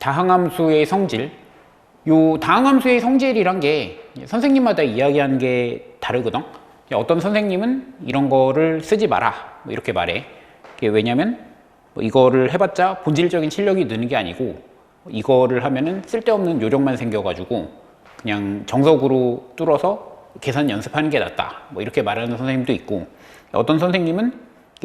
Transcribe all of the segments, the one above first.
다항함수의 성질. 요 다항함수의 성질이란 게 선생님마다 이야기하는 게 다르거든. 어떤 선생님은 이런 거를 쓰지 마라 뭐 이렇게 말해. 왜냐면 뭐 이거를 해봤자 본질적인 실력이 느는 게 아니고 이거를 하면은 쓸데없는 요령만 생겨가지고 그냥 정석으로 뚫어서 계산 연습하는 게 낫다 뭐 이렇게 말하는 선생님도 있고, 어떤 선생님은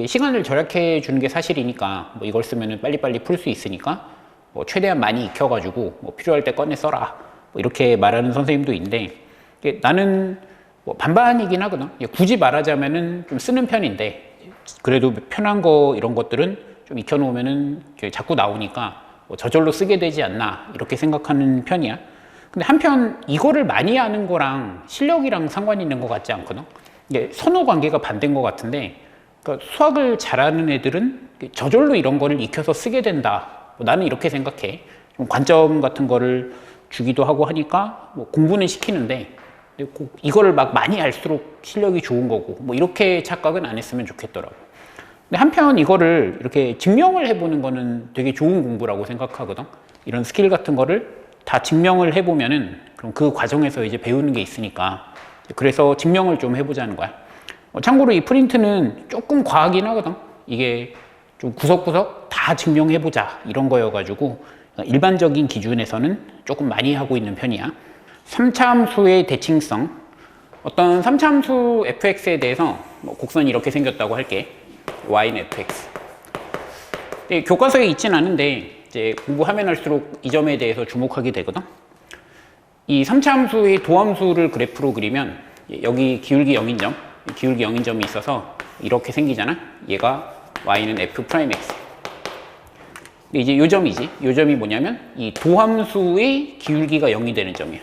시간을 절약해 주는 게 사실이니까 뭐 이걸 쓰면은 빨리빨리 풀 수 있으니까 뭐 최대한 많이 익혀가지고 뭐 필요할 때 꺼내 써라 뭐 이렇게 말하는 선생님도 있는데, 나는 뭐 반반이긴 하거든. 굳이 말하자면은 좀 쓰는 편인데, 그래도 편한 거 이런 것들은 좀 익혀놓으면은 자꾸 나오니까 뭐 저절로 쓰게 되지 않나 이렇게 생각하는 편이야. 근데 한편 이거를 많이 하는 거랑 실력이랑 상관이 있는 것 같지 않거든. 이게 선호 관계가 반대인 것 같은데, 그러니까 수학을 잘하는 애들은 저절로 이런 거를 익혀서 쓰게 된다. 나는 이렇게 생각해. 좀 관점 같은 거를 주기도 하고 하니까 뭐 공부는 시키는데 이거를 막 많이 알수록 실력이 좋은 거고 뭐 이렇게 착각은 안 했으면 좋겠더라고. 근데 한편 이거를 이렇게 증명을 해보는 거는 되게 좋은 공부라고 생각하거든. 이런 스킬 같은 거를 다 증명을 해보면은 그럼 그 과정에서 이제 배우는 게 있으니까, 그래서 증명을 좀 해보자는 거야. 참고로 이 프린트는 조금 과하긴 하거든. 이게 좀 구석구석 다 증명해보자 이런 거여가지고 일반적인 기준에서는 조금 많이 하고 있는 편이야. 3차 함수의 대칭성. 어떤 3차 함수 fx에 대해서 뭐 곡선이 이렇게 생겼다고 할게. y는 fx. 교과서에 있진 않은데 이제 공부하면 할수록 이 점에 대해서 주목하게 되거든. 이 3차 함수의 도함수를 그래프로 그리면 여기 기울기 0인 점, 기울기 0인 점이 있어서 이렇게 생기잖아. 얘가 y는 f'x. 근데 이제 요 점이지. 요 점이 뭐냐면 이 도함수의 기울기가 0이 되는 점이야.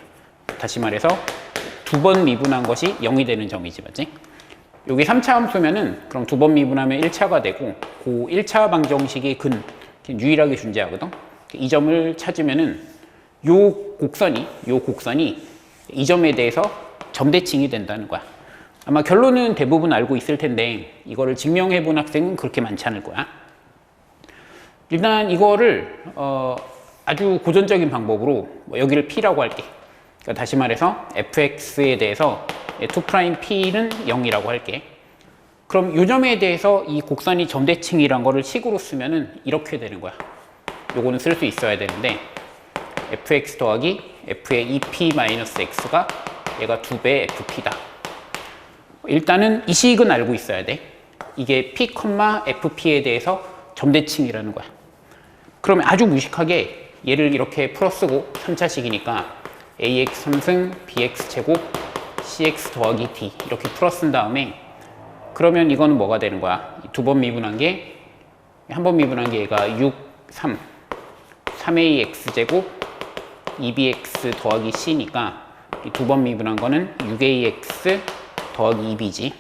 다시 말해서 두 번 미분한 것이 0이 되는 점이지, 맞지? 여기 3차 함수면은 그럼 두 번 미분하면 1차가 되고, 그 1차 방정식의 근 유일하게 존재하거든. 이 점을 찾으면은 요 곡선이 이 점에 대해서 점대칭이 된다는 거야. 아마 결론은 대부분 알고 있을 텐데 이거를 증명해 본 학생은 그렇게 많지 않을 거야. 일단 이거를 아주 고전적인 방법으로 뭐 여기를 P라고 할게. 그러니까 다시 말해서 fx에 대해서 2'P는 0이라고 할게. 그럼 이 점에 대해서 이 곡선이 점대칭이란 거를 식으로 쓰면은 이렇게 되는 거야. 요거는 쓸 수 있어야 되는데 fx 더하기 f의 2p-x가 얘가 2배 fp다. 일단은 이 식은 알고 있어야 돼. 이게 p, fp에 대해서 점대칭이라는 거야. 그러면 아주 무식하게 얘를 이렇게 풀어쓰고 3차식이니까 ax 3승 bx 제곱 cx 더하기 d 이렇게 풀어쓴 다음에, 그러면 이거는 뭐가 되는 거야? 두 번 미분한 게, 한 번 미분한 게 얘가 6, 3, 3ax 제곱 2bx 더하기 c니까 두 번 미분한 거는 6ax 더하기 2b지.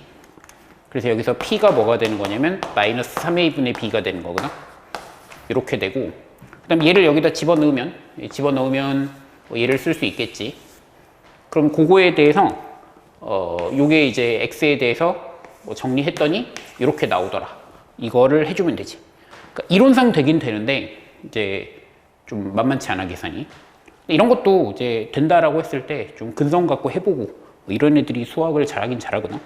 그래서 여기서 p가 뭐가 되는 거냐면 마이너스 3a분의 b가 되는 거구나. 이렇게 되고, 그 다음 얘를 여기다 집어넣으면 뭐 얘를 쓸 수 있겠지. 그럼 그거에 대해서 요게 이제 x에 대해서 뭐 정리했더니 이렇게 나오더라. 이거를 해주면 되지. 그러니까 이론상 되긴 되는데 이제 좀 만만치 않아 계산이. 이런 것도 이제 된다라고 했을 때 좀 근성 갖고 해보고 뭐 이런 애들이 수학을 잘하긴 잘하거든.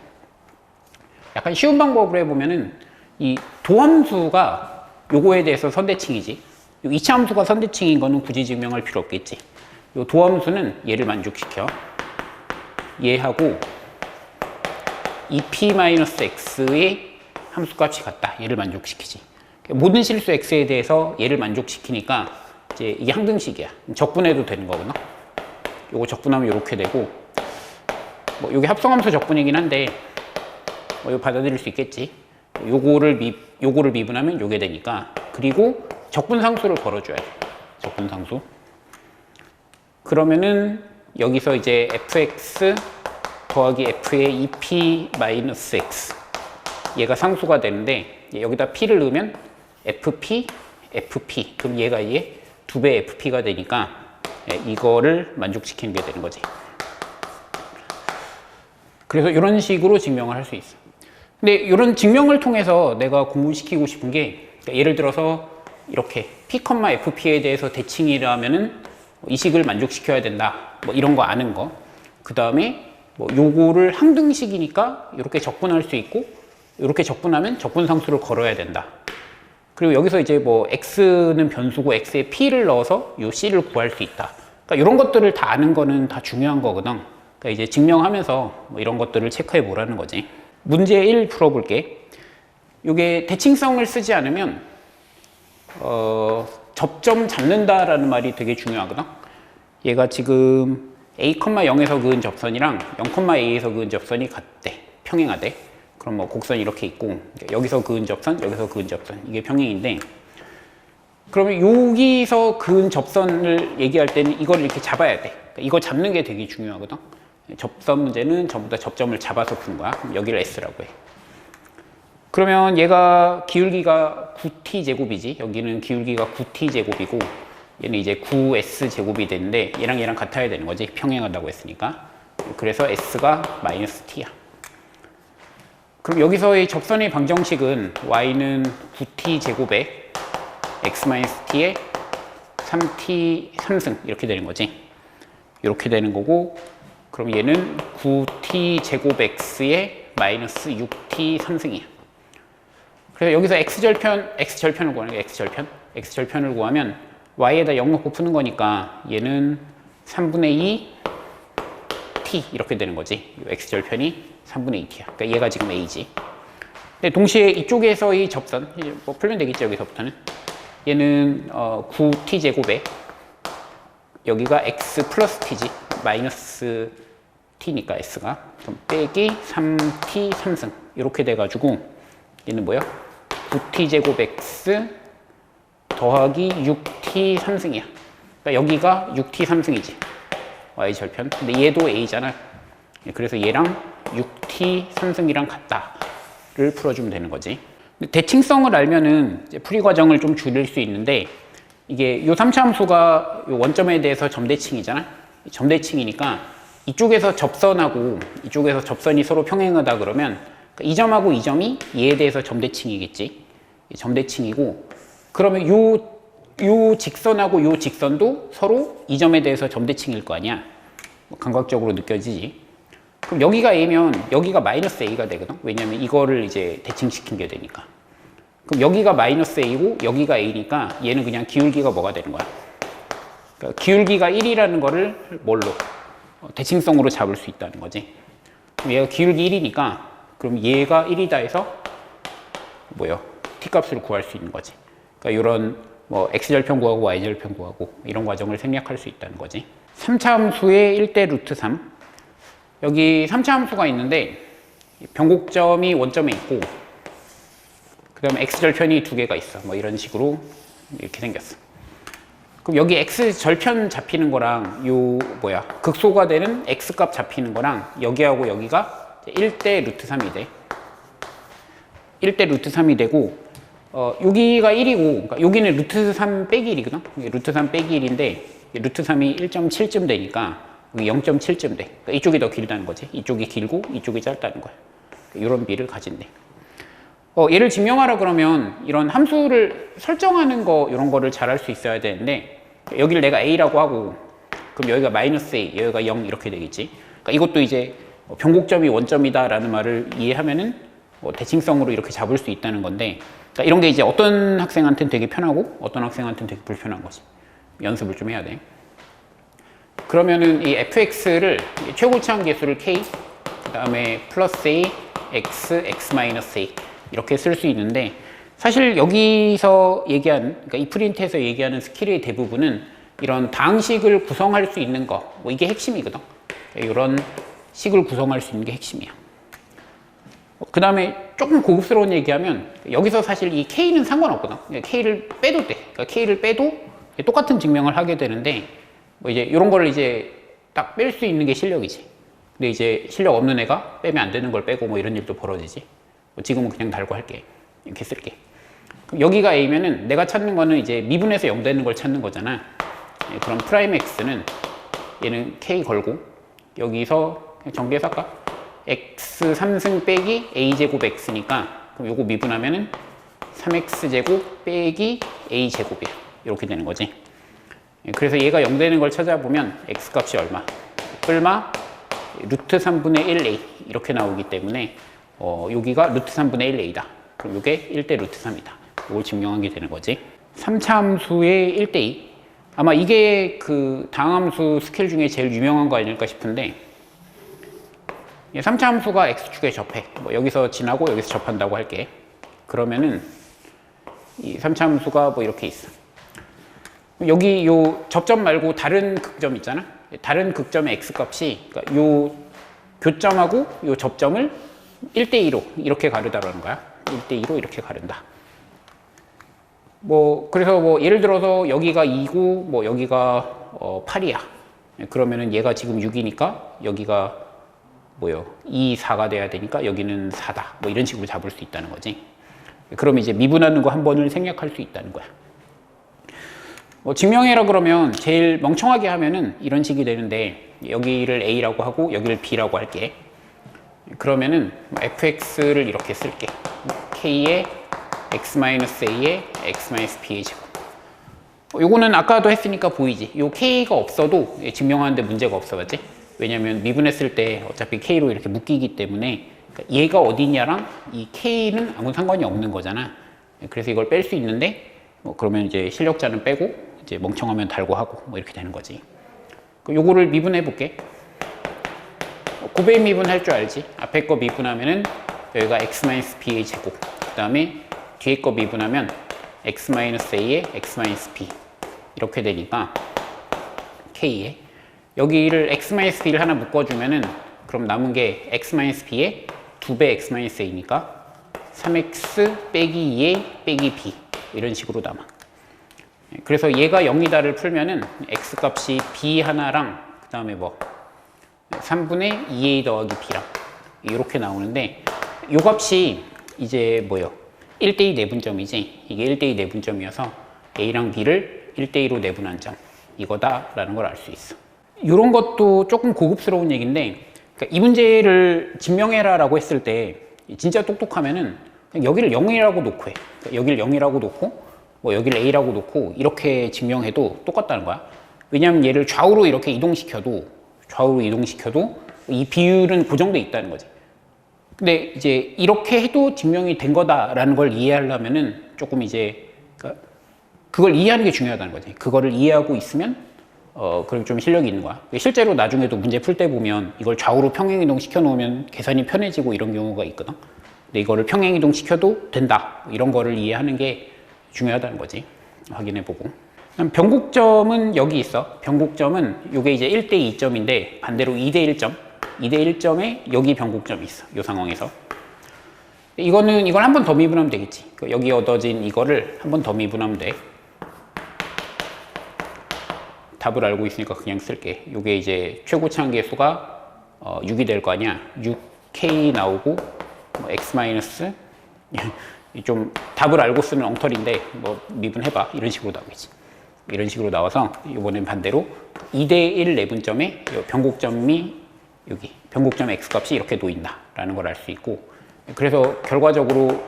약간 쉬운 방법으로 해보면은 이 도함수가 요거에 대해서 선대칭이지. 요 2차 함수가 선대칭인 거는 굳이 증명할 필요 없겠지. 요 도함수는 얘를 만족시켜. 얘하고 2p-x의 함수값이 같다. 얘를 만족시키지. 모든 실수 x에 대해서 얘를 만족시키니까 이제 이게 항등식이야. 적분해도 되는 거구나. 요거 적분하면 이렇게 되고, 뭐 요게 합성함수 적분이긴 한데 뭐 이거 받아들일 수 있겠지. 요거를 미분하면 요게 되니까. 그리고 적분상수를 걸어줘야 돼. 적분상수. 그러면은 여기서 이제 fx 더하기 f의 2p-x 얘가 상수가 되는데, 여기다 p를 넣으면 fp, fp. 그럼 얘가 이게 2배 fp가 되니까 이거를 만족시키는 게 되는 거지. 그래서 이런 식으로 증명을 할 수 있어. 근데 이런 증명을 통해서 내가 공부시키고 싶은 게, 예를 들어서 이렇게 P, FP에 대해서 대칭이라면은 이 식을 만족시켜야 된다. 뭐 이런 거 아는 거. 그 다음에 뭐 요거를 항등식이니까 이렇게 적분할 수 있고 이렇게 적분하면 적분상수를 걸어야 된다. 그리고 여기서 이제 뭐 x는 변수고 x에 p를 넣어서 요 c를 구할 수 있다. 그러니까 이런 것들을 다 아는 거는 다 중요한 거거든. 그러니까 이제 증명하면서 뭐 이런 것들을 체크해 보라는 거지. 문제 1 풀어볼게. 이게 대칭성을 쓰지 않으면 접점 잡는다라는 말이 되게 중요하거든. 얘가 지금 a, 0에서 그은 접선이랑 0, a에서 그은 접선이 같대. 평행하대. 그럼 뭐 곡선이 이렇게 있고 여기서 그은 접선, 여기서 그은 접선 이게 평행인데 그러면 여기서 그은 접선을 얘기할 때는 이걸 이렇게 잡아야 돼. 그러니까 이거 잡는 게 되게 중요하거든. 접선 문제는 전부 다 접점을 잡아서 푸는 거야. 그럼 여기를 S라고 해. 그러면 얘가 기울기가 9t 제곱이지. 여기는 기울기가 9t 제곱이고 얘는 이제 9s 제곱이 되는데 얘랑 같아야 되는 거지. 평행하다고 했으니까. 그래서 S가 마이너스 t야. 그럼 여기서의 접선의 방정식은 y는 9t 제곱에 x-t에 3t 3승 이렇게 되는 거지. 이렇게 되는 거고 그럼 얘는 9t 제곱 x에 마이너스 6t 3승이야. 그래서 여기서 x절편을 구하는 거야. x절편을 구하면 y에다 0 넣고 푸는 거니까 얘는 3분의 2 t 이렇게 되는 거지. x절편이 3분의 2t야. 그러니까 얘가 지금 a지. 근데 동시에 이쪽에서의 접선, 뭐 풀면 되겠죠, 여기서부터는. 얘는 9t 제곱에 여기가 x 플러스 t지. 마이너스 t니까 s가. 그럼 빼기 3t 3승. 이렇게 돼가지고 얘는 뭐야? 9t 제곱 x 더하기 6t 3승이야. 그러니까 여기가 6t 3승이지. y절편. 근데 얘도 a잖아. 그래서 얘랑 6t 3승이랑 같다를 풀어주면 되는 거지. 대칭성을 알면은 이제 풀이 과정을 좀 줄일 수 있는데 이게 요 3차 함수가 요 원점에 대해서 점대칭이잖아. 점대칭이니까 이쪽에서 접선하고 이쪽에서 접선이 서로 평행하다 그러면 이 점하고 이 점이 얘에 대해서 점대칭이겠지. 점대칭이고 그러면 요 직선하고 요 직선도 서로 이 점에 대해서 점대칭일 거 아니야. 감각적으로 느껴지지. 그럼 여기가 A면 여기가 마이너스 A가 되거든. 왜냐면 이거를 이제 대칭시킨 게 되니까. 그럼 여기가 마이너스 A고 여기가 A니까 얘는 그냥 기울기가 뭐가 되는 거야? 그러니까 기울기가 1이라는 거를 뭘로? 대칭성으로 잡을 수 있다는 거지. 그럼 얘가 기울기 1이니까 그럼 얘가 1이다 해서 뭐요? T값을 구할 수 있는 거지. 그러니까 이런 뭐 X절편 구하고 Y절편 구하고 이런 과정을 생략할 수 있다는 거지. 3차 함수의 1대 루트 3 여기 3차 함수가 있는데 변곡점이 원점에 있고 그 다음에 x절편이 두 개가 있어. 뭐 이런 식으로 이렇게 생겼어. 그럼 여기 x절편 잡히는 거랑 요 극소가 되는 x값 잡히는 거랑 여기하고 여기가 1대 루트 3이 돼. 1대 루트 3이 되고 여기가 1이고 그러니까 여기는 루트 3 빼기 1이거든. 루트 3 빼기 1인데 루트 3이 1.7쯤 되니까 0.7쯤 돼. 그러니까 이쪽이 더 길다는 거지. 이쪽이 길고 이쪽이 짧다는 거야. 이런 비를 가진대. 얘를 증명하라 그러면 이런 함수를 설정하는 거 이런 거를 잘 할 수 있어야 되는데 여기를 내가 a라고 하고 그럼 여기가 마이너스 a, 여기가 0 이렇게 되겠지. 그러니까 이것도 이제 변곡점이 원점이다라는 말을 이해하면은 대칭성으로 이렇게 잡을 수 있다는 건데 그러니까 이런 게 이제 어떤 학생한테는 되게 편하고 어떤 학생한테는 되게 불편한 거지. 연습을 좀 해야 돼. 그러면은 이 fx를 최고치한 계수를 k 그 다음에 플러스 a, x, x-a 이렇게 쓸 수 있는데 사실 여기서 얘기하는 그러니까 이 프린트에서 얘기하는 스킬의 대부분은 이런 다항식을 구성할 수 있는 거 뭐 이게 핵심이거든. 이런 식을 구성할 수 있는 게 핵심이야. 그 다음에 조금 고급스러운 얘기하면 여기서 사실 이 k는 상관없거든. k를 빼도 돼. 그러니까 k를 빼도 똑같은 증명을 하게 되는데 뭐 이제 이런 거를 이제 딱 뺄 수 있는 게 실력이지. 근데 이제 실력 없는 애가 빼면 안 되는 걸 빼고 뭐 이런 일도 벌어지지. 뭐 지금은 그냥 달고 할게. 이렇게 쓸게. 그럼 여기가 A면은 내가 찾는 거는 이제 미분에서 0 되는 걸 찾는 거잖아. 그럼 프라임 X는 얘는 K 걸고 여기서 그냥 전개해서 할까? X 3승 빼기 A제곱 X니까 그럼 요거 미분하면은 3X제곱 빼기 A제곱이야. 이렇게 되는 거지. 그래서 얘가 0 되는 걸 찾아보면 x값이 얼마? 뿔마 루트 3분의 1a 이렇게 나오기 때문에 여기가 루트 3분의 1a다. 그럼 이게 1대 루트 3이다. 이걸 증명하게 되는 거지. 3차 함수의 1대2. 아마 이게 그 다항함수 스케일 중에 제일 유명한 거 아닐까 싶은데 3차 함수가 x축에 접해. 뭐 여기서 지나고 여기서 접한다고 할게. 그러면은 이 3차 함수가 뭐 이렇게 있어. 여기 요 접점 말고 다른 극점 있잖아. 다른 극점의 x값이 그러니까 요 교점하고 요 접점을 1대2로 이렇게 가르다라는 거야. 1대2로 이렇게 가른다. 뭐 그래서 뭐 예를 들어서 여기가 2고 뭐 여기가 8이야. 그러면은 얘가 지금 6이니까 여기가 뭐요? 2, 4가 돼야 되니까 여기는 4다. 뭐 이런 식으로 잡을 수 있다는 거지. 그럼 이제 미분하는 거 한 번을 생략할 수 있다는 거야. 뭐 증명해라 그러면 제일 멍청하게 하면은 이런 식이 되는데 여기를 A라고 하고 여기를 B라고 할게. 그러면은 fx를 이렇게 쓸게. k의 x-a의 x-b의 제곱. 요거는 아까도 했으니까 보이지. 요 k가 없어도 증명하는데 문제가 없어, 맞지? 왜냐면 미분했을 때 어차피 k로 이렇게 묶이기 때문에 얘가 어디냐랑 이 k는 아무 상관이 없는 거잖아. 그래서 이걸 뺄 수 있는데 그러면 이제 실력자는 빼고 이제 멍청하면 달고 하고 뭐 이렇게 되는 거지. 요거를 미분해 볼게. 곱의 미분 할 줄 알지? 앞에 거 미분하면은 여기가 x-b의 제곱. 그 다음에 뒤에 거 미분하면 x-a의 x-b 이렇게 되니까 k에 여기를 x-b를 하나 묶어주면은 그럼 남은 게 x-b의 2배 x-a니까 3x 빼기 2a 빼기 b 이런 식으로 남아. 그래서 얘가 0이다를 풀면은 x 값이 b 하나랑 그 다음에 뭐 3분의 2a 더하기 b랑 이렇게 나오는데 요 값이 이제 뭐요? 1대2 내분점이지. 이게 1대2 내분점이어서 a랑 b를 1대2로 내분한 점 이거다라는 걸 알 수 있어. 이런 것도 조금 고급스러운 얘기인데 그러니까 이 문제를 증명해라라고 했을 때 진짜 똑똑하면은 그냥 여기를 0이라고 놓고 해. 그러니까 여기를 0이라고 놓고 뭐 여기를 a라고 놓고 이렇게 증명해도 똑같다는 거야. 왜냐하면 얘를 좌우로 이렇게 이동시켜도 이 비율은 고정돼 있다는 거지. 근데 이제 이렇게 해도 증명이 된 거다라는 걸 이해하려면은 조금 이제 그러니까 그걸 이해하는 게 중요하다는 거지. 그거를 이해하고 있으면 그럼 좀 실력이 있는 거야. 실제로 나중에도 문제 풀 때 보면 이걸 좌우로 평행이동 시켜 놓으면 계산이 편해지고 이런 경우가 있거든. 근데 이거를 평행이동 시켜도 된다. 이런 거를 이해하는 게 중요하다는 거지. 확인해 보고. 변곡점은 여기 있어. 변곡점은 이게 이제 1대 2점인데 반대로 2대 1점. 2대 1점에 여기 변곡점이 있어. 이 상황에서. 이걸 한 번 더 미분하면 되겠지. 여기 얻어진 이거를 한 번 더 미분하면 돼. 답을 알고 있으니까 그냥 쓸게. 이게 이제 최고치 한계수가 6이 될 거 아니야. 6k 나오고 뭐 x 마이너스 좀 답을 알고 쓰는 엉터리인데 뭐 미분해봐 이런 식으로 나오겠지. 이런 식으로 나와서 이번엔 반대로 2대1 내분점에 변곡점이 여기 변곡점 x값이 이렇게 놓인다라는 걸 알 수 있고 그래서 결과적으로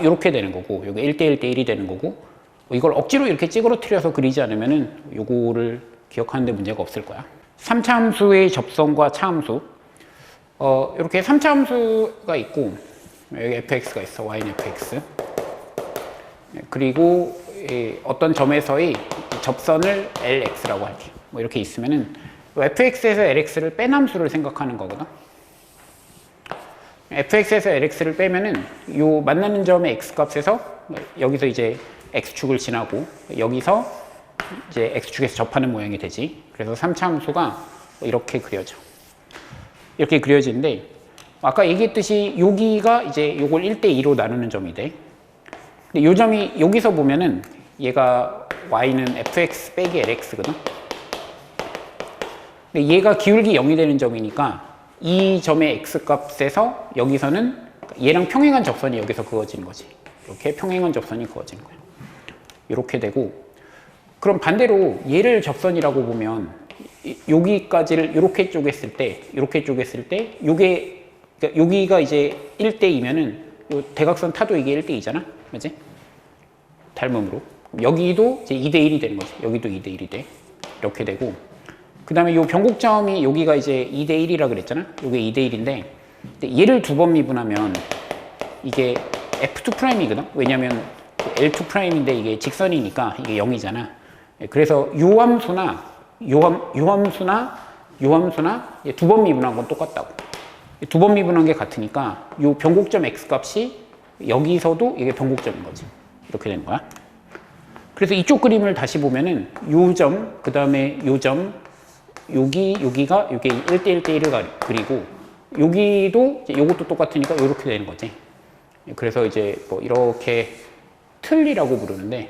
이렇게 되는 거고 여기 1대1대1이 되는 거고 이걸 억지로 이렇게 찌그러뜨려서 그리지 않으면은 요거를 기억하는데 문제가 없을 거야. 3차 함수의 접선과 차함수 이렇게 3차 함수가 있고 여기 fx가 있어. y는 fx 그리고 어떤 점에서의 접선을 lx라고 할게. 뭐 이렇게 있으면은 fx에서 lx를 뺀 함수를 생각하는 거거든. fx에서 lx를 빼면은 요 만나는 점의 x값에서 여기서 이제 x축을 지나고 여기서 이제 x축에서 접하는 모양이 되지. 그래서 3차 함수가 이렇게 그려져. 이렇게 그려지는데 아까 얘기했듯이 여기가 이제 요걸 1대2로 나누는 점이 돼. 근데 요 점이 여기서 보면은 얘가 y는 fx 빼기 lx거든. 근데 얘가 기울기 0이 되는 점이니까 이 점의 x값에서 여기서는 얘랑 평행한 접선이 여기서 그어지는 거지. 이렇게 평행한 접선이 그어지는 거야. 이렇게 되고 그럼 반대로 얘를 접선이라고 보면 여기까지를 이렇게 쪼갰을 때 요게 그러니까 여기가 이제 1대2면은 요 대각선 타도 이게 1대2잖아. 맞지? 닮음으로. 여기도 이제 2대1이 되는 거지. 여기도 2대1이 돼. 이렇게 되고. 그 다음에 이 변곡점이 여기가 이제 2대1이라 그랬잖아. 이게 2대1인데 얘를 두 번 미분하면 이게 F2'이거든. 왜냐면 L2'인데 이게 직선이니까 이게 0이잖아. 그래서 요 함수나 두 번 미분한 건 똑같다고. 두 번 미분한 게 같으니까 요 변곡점 x 값이 여기서도 이게 변곡점인 거지. 이렇게 되는 거야. 그래서 이쪽 그림을 다시 보면은 요 점, 그 다음에 요 점, 여기가 이게 1대1대1을 그리고 여기도 이제 요것도 똑같으니까 이렇게 되는 거지. 그래서 이제 뭐 이렇게 틀이라고 부르는데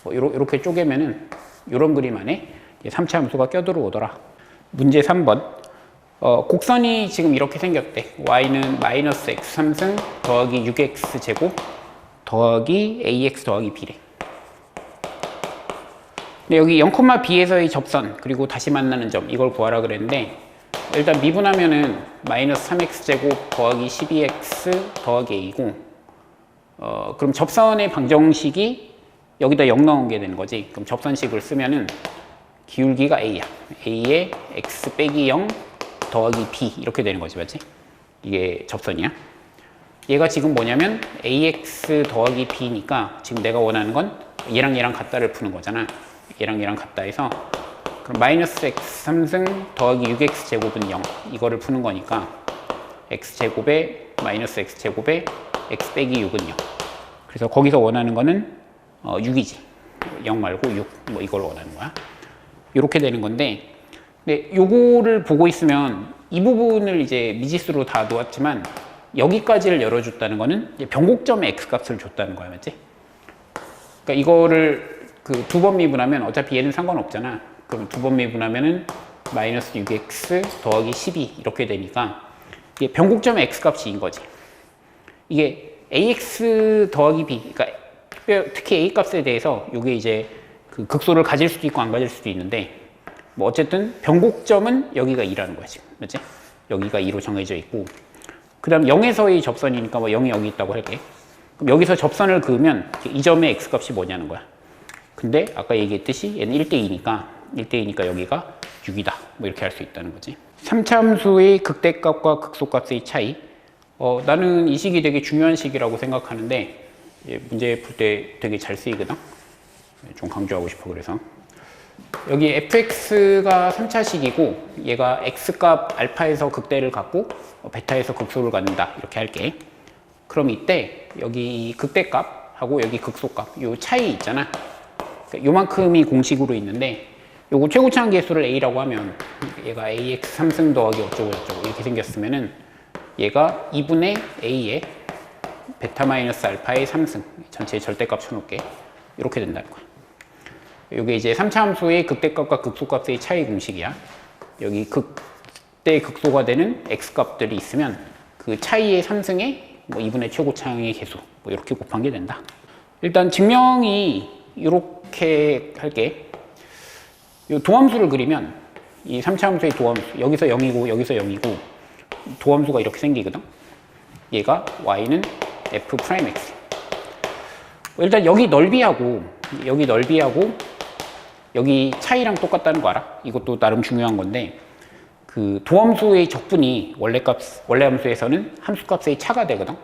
뭐 이렇게 쪼개면은 이런 그림 안에 3차 함수가 껴들어오더라. 문제 3번. 곡선이 지금 이렇게 생겼대. y는 마이너스 x 3승 더하기 6x 제곱 더하기 ax 더하기 b래. 근데 여기 0,b에서의 접선 그리고 다시 만나는 점 이걸 구하라 그랬는데 일단 미분하면은 마이너스 3x 제곱 더하기 12x 더하기 a고 그럼 접선의 방정식이 여기다 0 넣은 게 되는 거지. 그럼 접선식을 쓰면은 기울기가 a야. a에 x 빼기 0 더하기 b 이렇게 되는 거지, 맞지? 이게 접선이야. 얘가 지금 뭐냐면 ax 더하기 b니까 지금 내가 원하는 건 얘랑 얘랑 같다를 푸는 거잖아. 얘랑 얘랑 같다 해서 그럼 마이너스 x 3승 더하기 6x 제곱은 0 이거를 푸는 거니까 x 제곱에 마이너스 x 제곱에 x 빼기 6은 0. 그래서 거기서 원하는 거는 6이지. 0 말고 6 뭐 이걸 원하는 거야. 이렇게 되는 건데 근데 요거를 보고 있으면 이 부분을 이제 미지수로 다 놓았지만 여기까지를 열어줬다는 거는 변곡점의 x 값을 줬다는 거야, 맞지? 그러니까 이거를 그 두 번 미분하면 어차피 얘는 상관없잖아. 그럼 두 번 미분하면은 마이너스 6x 더하기 12 이렇게 되니까 이게 변곡점의 x 값이인 거지. 이게 ax 더하기 b, 그러니까 특히 a 값에 대해서 이게 이제 그 극소를 가질 수도 있고 안 가질 수도 있는데 뭐 어쨌든 변곡점은 여기가 2라는 거야 지금, 맞지? 여기가 2로 정해져 있고 그 다음 0에서의 접선이니까 뭐 0이 여기 있다고 할게. 그럼 여기서 접선을 그으면 이 점의 x 값이 뭐냐는 거야. 근데 아까 얘기했듯이 얘는 1대2니까 여기가 6이다 뭐 이렇게 할 수 있다는 거지. 3차 함수의 극대값과 극소값의 차이. 나는 이 식이 되게 중요한 식이라고 생각하는데 문제 풀 때 되게 잘 쓰이거든. 좀 강조하고 싶어. 그래서 여기 fx가 3차식이고 얘가 x값 알파에서 극대를 갖고 베타에서 극소를 갖는다 이렇게 할게. 그럼 이때 여기 극대값하고 여기 극소값 요 차이 있잖아. 요만큼이 공식으로 있는데 요거 최고차항 계수를 a라고 하면 얘가 ax 3승 더하기 어쩌고 저쩌고 이렇게 생겼으면은 얘가 2분의 a에 베타 마이너스 알파의 3승 전체 절대값 쳐놓을게. 이렇게 된다는 거야. 이게 이제 3차 함수의 극대값과 극소값의 차이 공식이야. 여기 극대 극소가 되는 x값들이 있으면 그 차이의 3승에 뭐 2분의 최고차항의 계수 뭐 이렇게 곱한 게 된다. 일단 증명이 이렇게 할게. 이 도함수를 그리면 이 3차 함수의 도함수 여기서 0이고 여기서 0이고 도함수가 이렇게 생기거든. 얘가 y는 f'x. 일단 여기 넓이하고 여기 차이랑 똑같다는 거 알아? 이것도 나름 중요한 건데 그 도함수의 적분이 원래 함수에서는 함수값의 차가 되거든.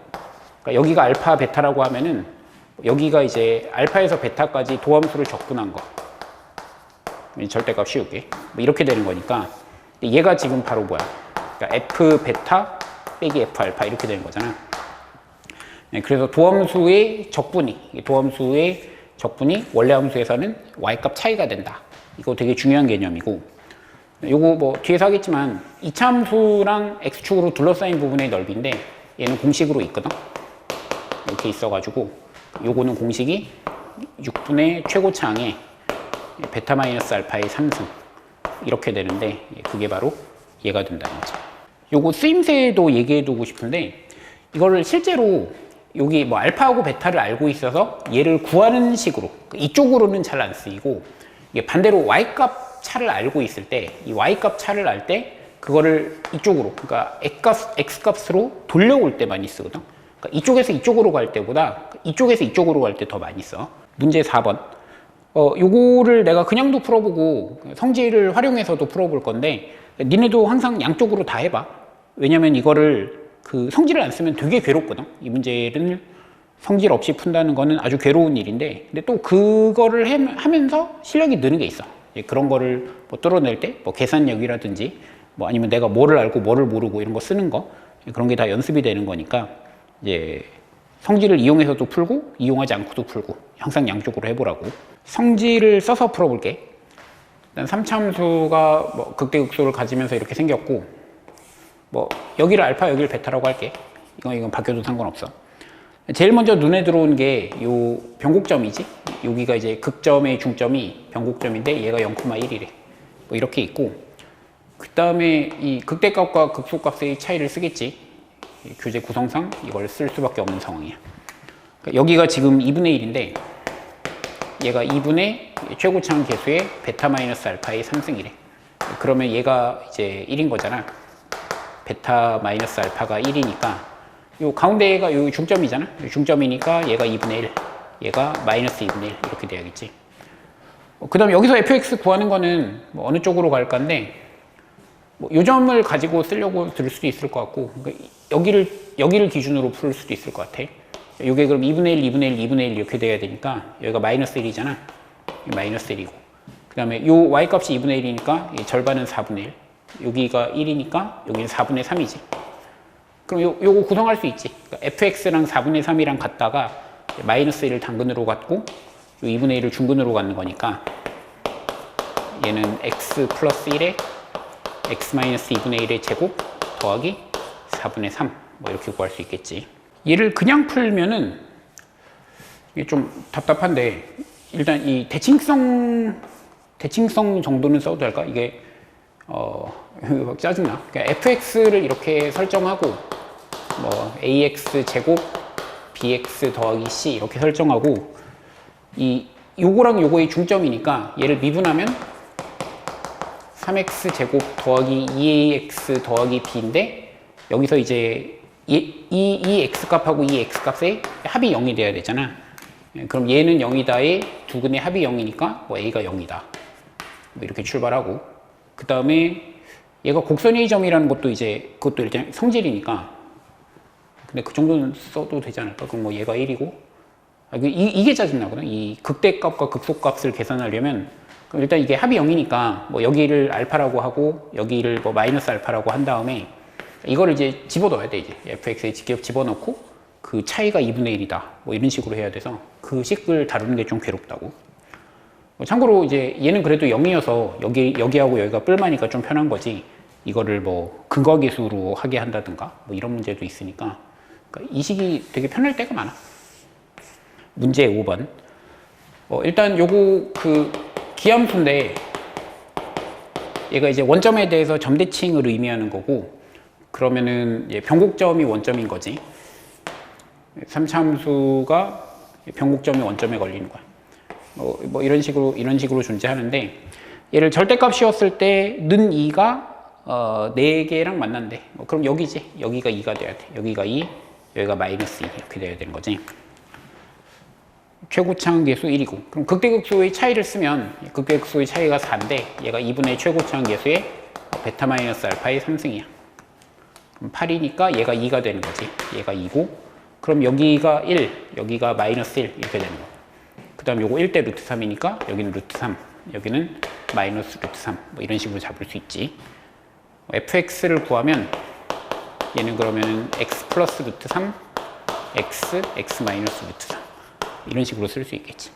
그러니까 여기가 알파 베타라고 하면은 여기가 이제 알파에서 베타까지 도함수를 적분한 거. 절대값 씌울게. 뭐 이렇게 되는 거니까 얘가 지금 바로 뭐야? 그러니까 f 베타 빼기 f 알파 이렇게 되는 거잖아. 그래서 도함수의 적분이 원래 함수에서는 y값 차이가 된다. 이거 되게 중요한 개념이고 요거 뭐 뒤에서 하겠지만 이차함수랑 x축으로 둘러싸인 부분의 넓이인데 얘는 공식으로 있거든. 이렇게 있어가지고 요거는 공식이 6분의 최고차항에 베타 마이너스 알파의 3승 이렇게 되는데 그게 바로 얘가 된다는 거죠. 요거 쓰임새도 얘기해 두고 싶은데 이거를 실제로 여기 뭐 알파하고 베타를 알고 있어서 얘를 구하는 식으로 이쪽으로는 잘 안 쓰이고 이게 반대로 y값 차를 알고 있을 때 이 y값 차를 알 때 그거를 이쪽으로 그러니까 x값으로 돌려올 때 많이 쓰거든. 그러니까 이쪽에서 이쪽으로 갈 때보다 이쪽에서 이쪽으로 갈 때 더 많이 써. 문제 4번. 요거를 내가 그냥도 풀어보고 성질을 활용해서도 풀어볼 건데 니네도 항상 양쪽으로 다 해봐. 왜냐면 이거를 그 성질을 안 쓰면 되게 괴롭거든. 이 문제를 성질 없이 푼다는 거는 아주 괴로운 일인데, 근데 또 그거를 하면서 실력이 느는 게 있어. 그런 거를 뭐 뚫어낼 때, 뭐 계산력이라든지, 뭐 아니면 내가 뭐를 알고 뭐를 모르고 이런 거 쓰는 거, 그런 게 다 연습이 되는 거니까, 이제 성질을 이용해서도 풀고, 이용하지 않고도 풀고, 항상 양쪽으로 해보라고. 성질을 써서 풀어볼게. 일단 3차함수가 뭐 극대극소를 가지면서 이렇게 생겼고, 뭐 여기를 알파, 여기를 베타라고 할게. 이건 바뀌어도 상관없어. 제일 먼저 눈에 들어오는 게 요 변곡점이지. 여기가 이제 극점의 중점이 변곡점인데 얘가 0,1이래. 뭐 이렇게 있고, 그 다음에 이 극대값과 극소값의 차이를 쓰겠지. 교재 구성상 이걸 쓸 수밖에 없는 상황이야. 그러니까 여기가 지금 2분의 1인데 얘가 2분의 최고차항 계수의 베타 마이너스 알파의 3승이래. 그러면 얘가 이제 1인 거잖아. 베타 마이너스 알파가 1이니까 요 가운데가 요 중점이잖아. 요 중점이니까 얘가 2분의 1, 얘가 마이너스 2분의 1 이렇게 돼야겠지. 그 다음에 여기서 fx 구하는 거는 뭐 어느 쪽으로 갈 건데, 뭐 요 점을 가지고 쓰려고 들 수도 있을 것 같고, 그러니까 여기를 기준으로 풀 수도 있을 것 같아. 요게 그럼 2분의 1, 2분의 1, 2분의 1 이렇게 돼야 되니까 여기가 마이너스 1이잖아. 마이너스 1이고, 그 다음에 요 y값이 2분의 1이니까 절반은 4분의 1, 여기가 1이니까 여기는 4분의 3이지. 그럼 요거 구성할 수 있지. 그러니까 fx랑 4분의 3이랑 같다가 마이너스 1을 당근으로 갖고 요 2분의 1을 중근으로 갖는 거니까 얘는 x 플러스 1에 x 마이너스 2분의 1의 제곱 더하기 4분의 3 뭐 이렇게 구할 수 있겠지. 얘를 그냥 풀면은 이게 좀 답답한데, 일단 이 대칭성 정도는 써도 될까? 이게 막 짜증나. 그러니까 fx를 이렇게 설정하고 뭐 ax 제곱 bx 더하기 c 이렇게 설정하고, 요거랑 요거의 중점이니까 얘를 미분하면 3x 제곱 더하기 2ax 더하기 b인데, 여기서 이제 이 x 값하고 이 x 값의 합이 0이 돼야 되잖아. 그럼 얘는 0이다의 두 근의 합이 0이니까 뭐 a가 0이다. 뭐 이렇게 출발하고, 그 다음에 얘가 곡선의 점이라는 것도 이제 그것도 일단 성질이니까, 근데 그 정도는 써도 되지 않을까? 그럼 뭐 얘가 1이고, 이게 짜증나거든. 이 극대값과 극소값을 계산하려면, 그럼 일단 이게 합이 0이니까 뭐 여기를 알파라고 하고 여기를 뭐 마이너스 알파라고 한 다음에 이거를 이제 집어넣어야 돼. 이제 fx에 직접 집어넣고 그 차이가 2분의 1이다. 뭐 이런 식으로 해야 돼서 그 식을 다루는 게 좀 괴롭다고. 참고로 이제 얘는 그래도 0이어서 여기하고 여기가 뿔마니까 좀 편한 거지, 이거를 뭐 근거계수로 하게 한다든가 뭐 이런 문제도 있으니까, 그러니까 이 식이 되게 편할 때가 많아. 문제 5번. 일단 요거 그 기함수인데 얘가 이제 원점에 대해서 점대칭을 의미하는 거고, 그러면은 변곡점이 원점인 거지. 3차함수가 변곡점이 원점에 걸리는 거야. 뭐 이런 식으로 존재하는데, 얘를 절대값이었을 때 는 2가 4개랑 만난대. 그럼 여기지. 여기가 2가 돼야 돼. 여기가 2, 여기가 마이너스 2 이렇게 돼야 되는 거지. 최고차항 계수 1이고, 그럼 극대극소의 차이를 쓰면 극대극소의 차이가 4인데 얘가 2분의 최고차항 계수의 베타 마이너스 알파의 3승이야. 그럼 8이니까 얘가 2가 되는 거지. 얘가 2고, 그럼 여기가 1, 여기가 마이너스 1 이렇게 되는 거. 그 다음 요거 1대 루트 3이니까 여기는 루트 3, 여기는 마이너스 루트 3 뭐 이런 식으로 잡을 수 있지. fx를 구하면 얘는 그러면 x 플러스 루트 3 x 마이너스 루트 3 이런 식으로 쓸 수 있겠지.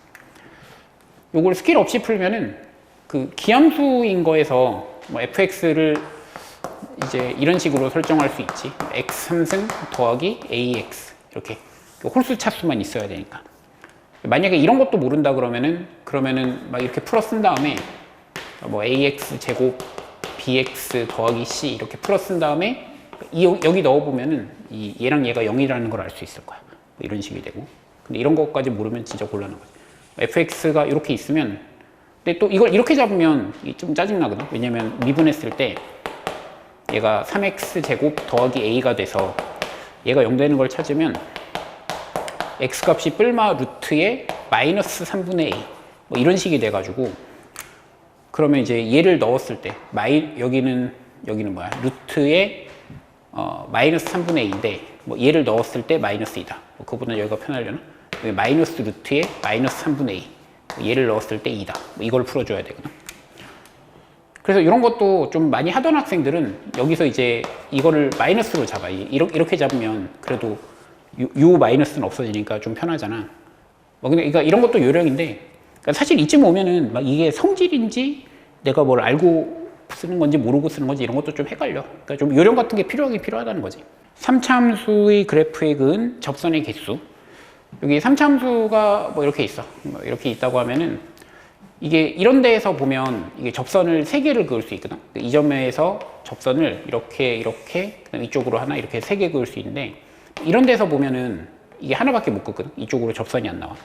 요걸 스킬 없이 풀면은 그 기함수인 거에서 뭐 fx를 이제 이런 식으로 설정할 수 있지. x 3승 더하기 ax 이렇게 홀수 차수만 있어야 되니까. 만약에 이런 것도 모른다 그러면은 막 이렇게 풀어 쓴 다음에 뭐 ax 제곱 bx 더하기 c 이렇게 풀어 쓴 다음에 여기 넣어보면은 얘랑 얘가 0이라는 걸 알 수 있을 거야. 뭐 이런 식이 되고. 근데 이런 것까지 모르면 진짜 곤란한 거지. fx가 이렇게 있으면, 근데 또 이걸 이렇게 잡으면 좀 짜증나거든. 왜냐면 미분했을 때 얘가 3x 제곱 더하기 a가 돼서 얘가 0 되는 걸 찾으면 x 값이 뿔마 루트에 마이너스 3분의 a 뭐 이런 식이 돼가지고 그러면 이제 얘를 넣었을 때 여기는 뭐야 루트에 마이너스 3분의 a인데 뭐 얘를 넣었을 때 마이너스 2다. 뭐 그보다 여기가 편하려나? 여기 마이너스 루트에 마이너스 3분의 2 얘를 넣었을 때 2다. 뭐 이걸 풀어줘야 되거든. 그래서 이런 것도 좀 많이 하던 학생들은 여기서 이제 이거를 마이너스로 잡아. 이렇게 잡으면 그래도 요 마이너스는 없어지니까 좀 편하잖아. 뭐 그러니까 이런 것도 요령인데 그러니까 사실 이쯤 오면은 막 이게 성질인지 내가 뭘 알고 쓰는 건지 모르고 쓰는 건지 이런 것도 좀 헷갈려. 그러니까 좀 요령 같은 게 필요하다는 거지. 3차 함수의 그래프에 그은 접선의 개수. 여기 3차 함수가 뭐 이렇게 있어. 뭐 이렇게 있다고 하면은 이게 이런 데에서 보면 이게 접선을 3개를 그을 수 있거든. 이 점에서 접선을 이렇게 그다음 이쪽으로 하나 이렇게 3개 그을 수 있는데 이런 데서 보면은 이게 하나밖에 못 긋거든. 이쪽으로 접선이 안 나와.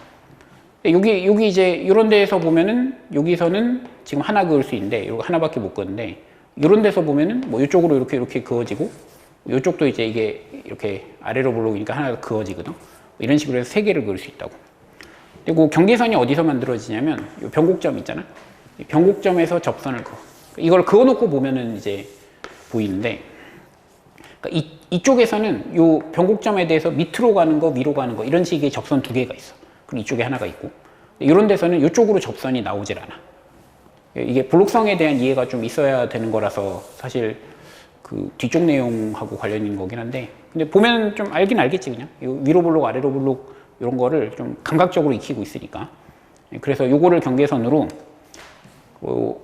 여기 이제 이런 데에서 보면은 여기서는 지금 하나 그을 수 있는데 이거 하나밖에 못 그는데 이런 데서 보면은 뭐 이쪽으로 이렇게 그어지고 이쪽도 이제 이게 이렇게 아래로 볼록이니까 하나가 그어지거든. 이런 식으로 해서 3개를 그을 수 있다고. 그리고 경계선이 어디서 만들어지냐면 이 변곡점 있잖아. 이 변곡점에서 접선을 그어. 이걸 그어놓고 보면은 이제 보이는데 그러니까 이쪽에서는 이 변곡점에 대해서 밑으로 가는 거, 위로 가는 거 이런 식의 접선 2개가 있어. 그리고 이쪽에 하나가 있고 이런 데서는 이쪽으로 접선이 나오질 않아. 이게 블록성에 대한 이해가 좀 있어야 되는 거라서 사실 그 뒤쪽 내용하고 관련 있는 거긴 한데 근데 보면 좀 알긴 알겠지 그냥 위로 블록 아래로 블록 이런 거를 좀 감각적으로 익히고 있으니까 그래서 요거를 경계선으로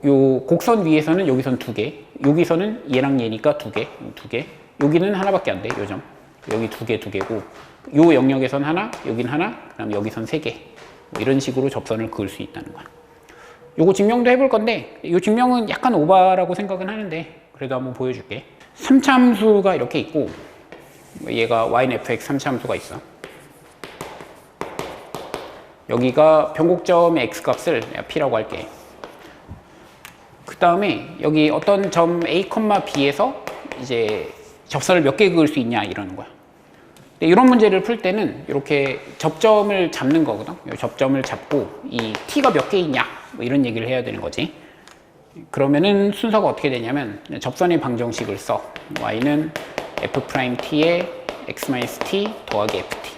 요 곡선 위에서는 여기선 2개 여기서는 얘랑 얘니까 2개 여기는 하나밖에 안 돼 요점 여기 2개고 요 영역에선 하나 여긴 하나 그다음 여기선 3개 뭐 이런 식으로 접선을 그을 수 있다는 거야. 요거 증명도 해볼 건데 이 증명은 약간 오바라고 생각은 하는데 그래도 한번 보여줄게. 3차 함수가 이렇게 있고 얘가 yfx 3차 함수가 있어. 여기가 변곡점의 x값을 내가 p라고 할게. 그 다음에 여기 어떤 점 a, b에서 이제 접선을 몇 개 그을 수 있냐 이러는 거야. 근데 이런 문제를 풀 때는 이렇게 접점을 잡는 거거든. 접점을 잡고 이 t가 몇 개 있냐 뭐 이런 얘기를 해야 되는 거지. 그러면은 순서가 어떻게 되냐면 접선의 방정식을 써. y는 f't에 x-t 더하기 ft.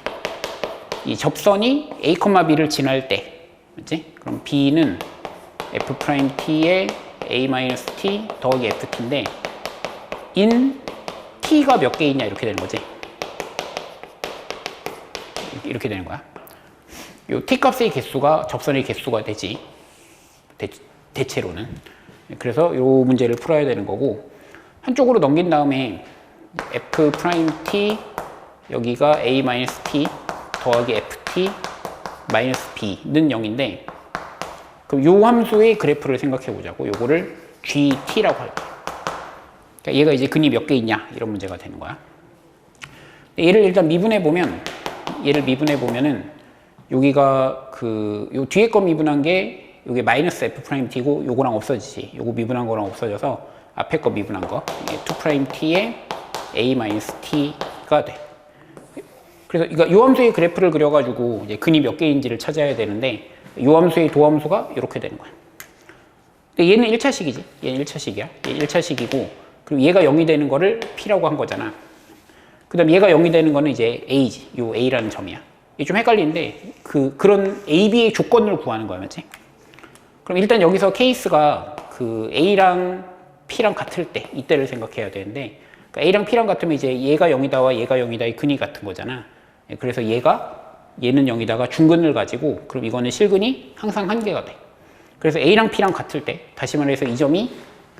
이 접선이 a, b를 지날 때, 맞지? 그럼 b는 f't에 a-t 더하기 ft인데 in t가 몇 개 있냐 이렇게 되는 거지. 이렇게 되는 거야. 요 t 값의 개수가 접선의 개수가 되지. 대체로는. 그래서 요 문제를 풀어야 되는 거고 한쪽으로 넘긴 다음에 f't 여기가 a-t 더하기 ft 마이너스 b는 0인데 그럼 요 함수의 그래프를 생각해 보자고. 요거를 gt라고 할게요. 그러니까 얘가 이제 근이 몇 개 있냐 이런 문제가 되는 거야. 얘를 일단 미분해 보면은 여기가 요 뒤에 거 미분한 게 요게 마이너스 f't고 요거랑 없어지지. 요거 미분한 거랑 없어져서 앞에 거 미분한 거 2't에 a-t가 돼. 그래서 요 함수의 그래프를 그려가지고 이제 근이 몇 개인지를 찾아야 되는데 요 함수의 도함수가 이렇게 되는 거야. 근데 얘는 1차식이지. 얘는 1차식이야. 얘 1차식이고 그리고 얘가 0이 되는 거를 p라고 한 거잖아. 그 다음 얘가 0이 되는 거는 이제 a지. 요 a라는 점이야. 이게 좀 헷갈리는데 그런 a, b의 조건을 구하는 거야. 맞지? 그럼 일단 여기서 케이스가 a랑 p랑 같을 때 이때를 생각해야 되는데 그러니까 a랑 p랑 같으면 이제 얘가 0이다와 얘가 0이다의 근이 같은 거잖아. 그래서 얘는 0이다가 중근을 가지고 그럼 이거는 실근이 항상 1개가 돼. 그래서 a랑 p랑 같을 때 다시 말해서 이 점이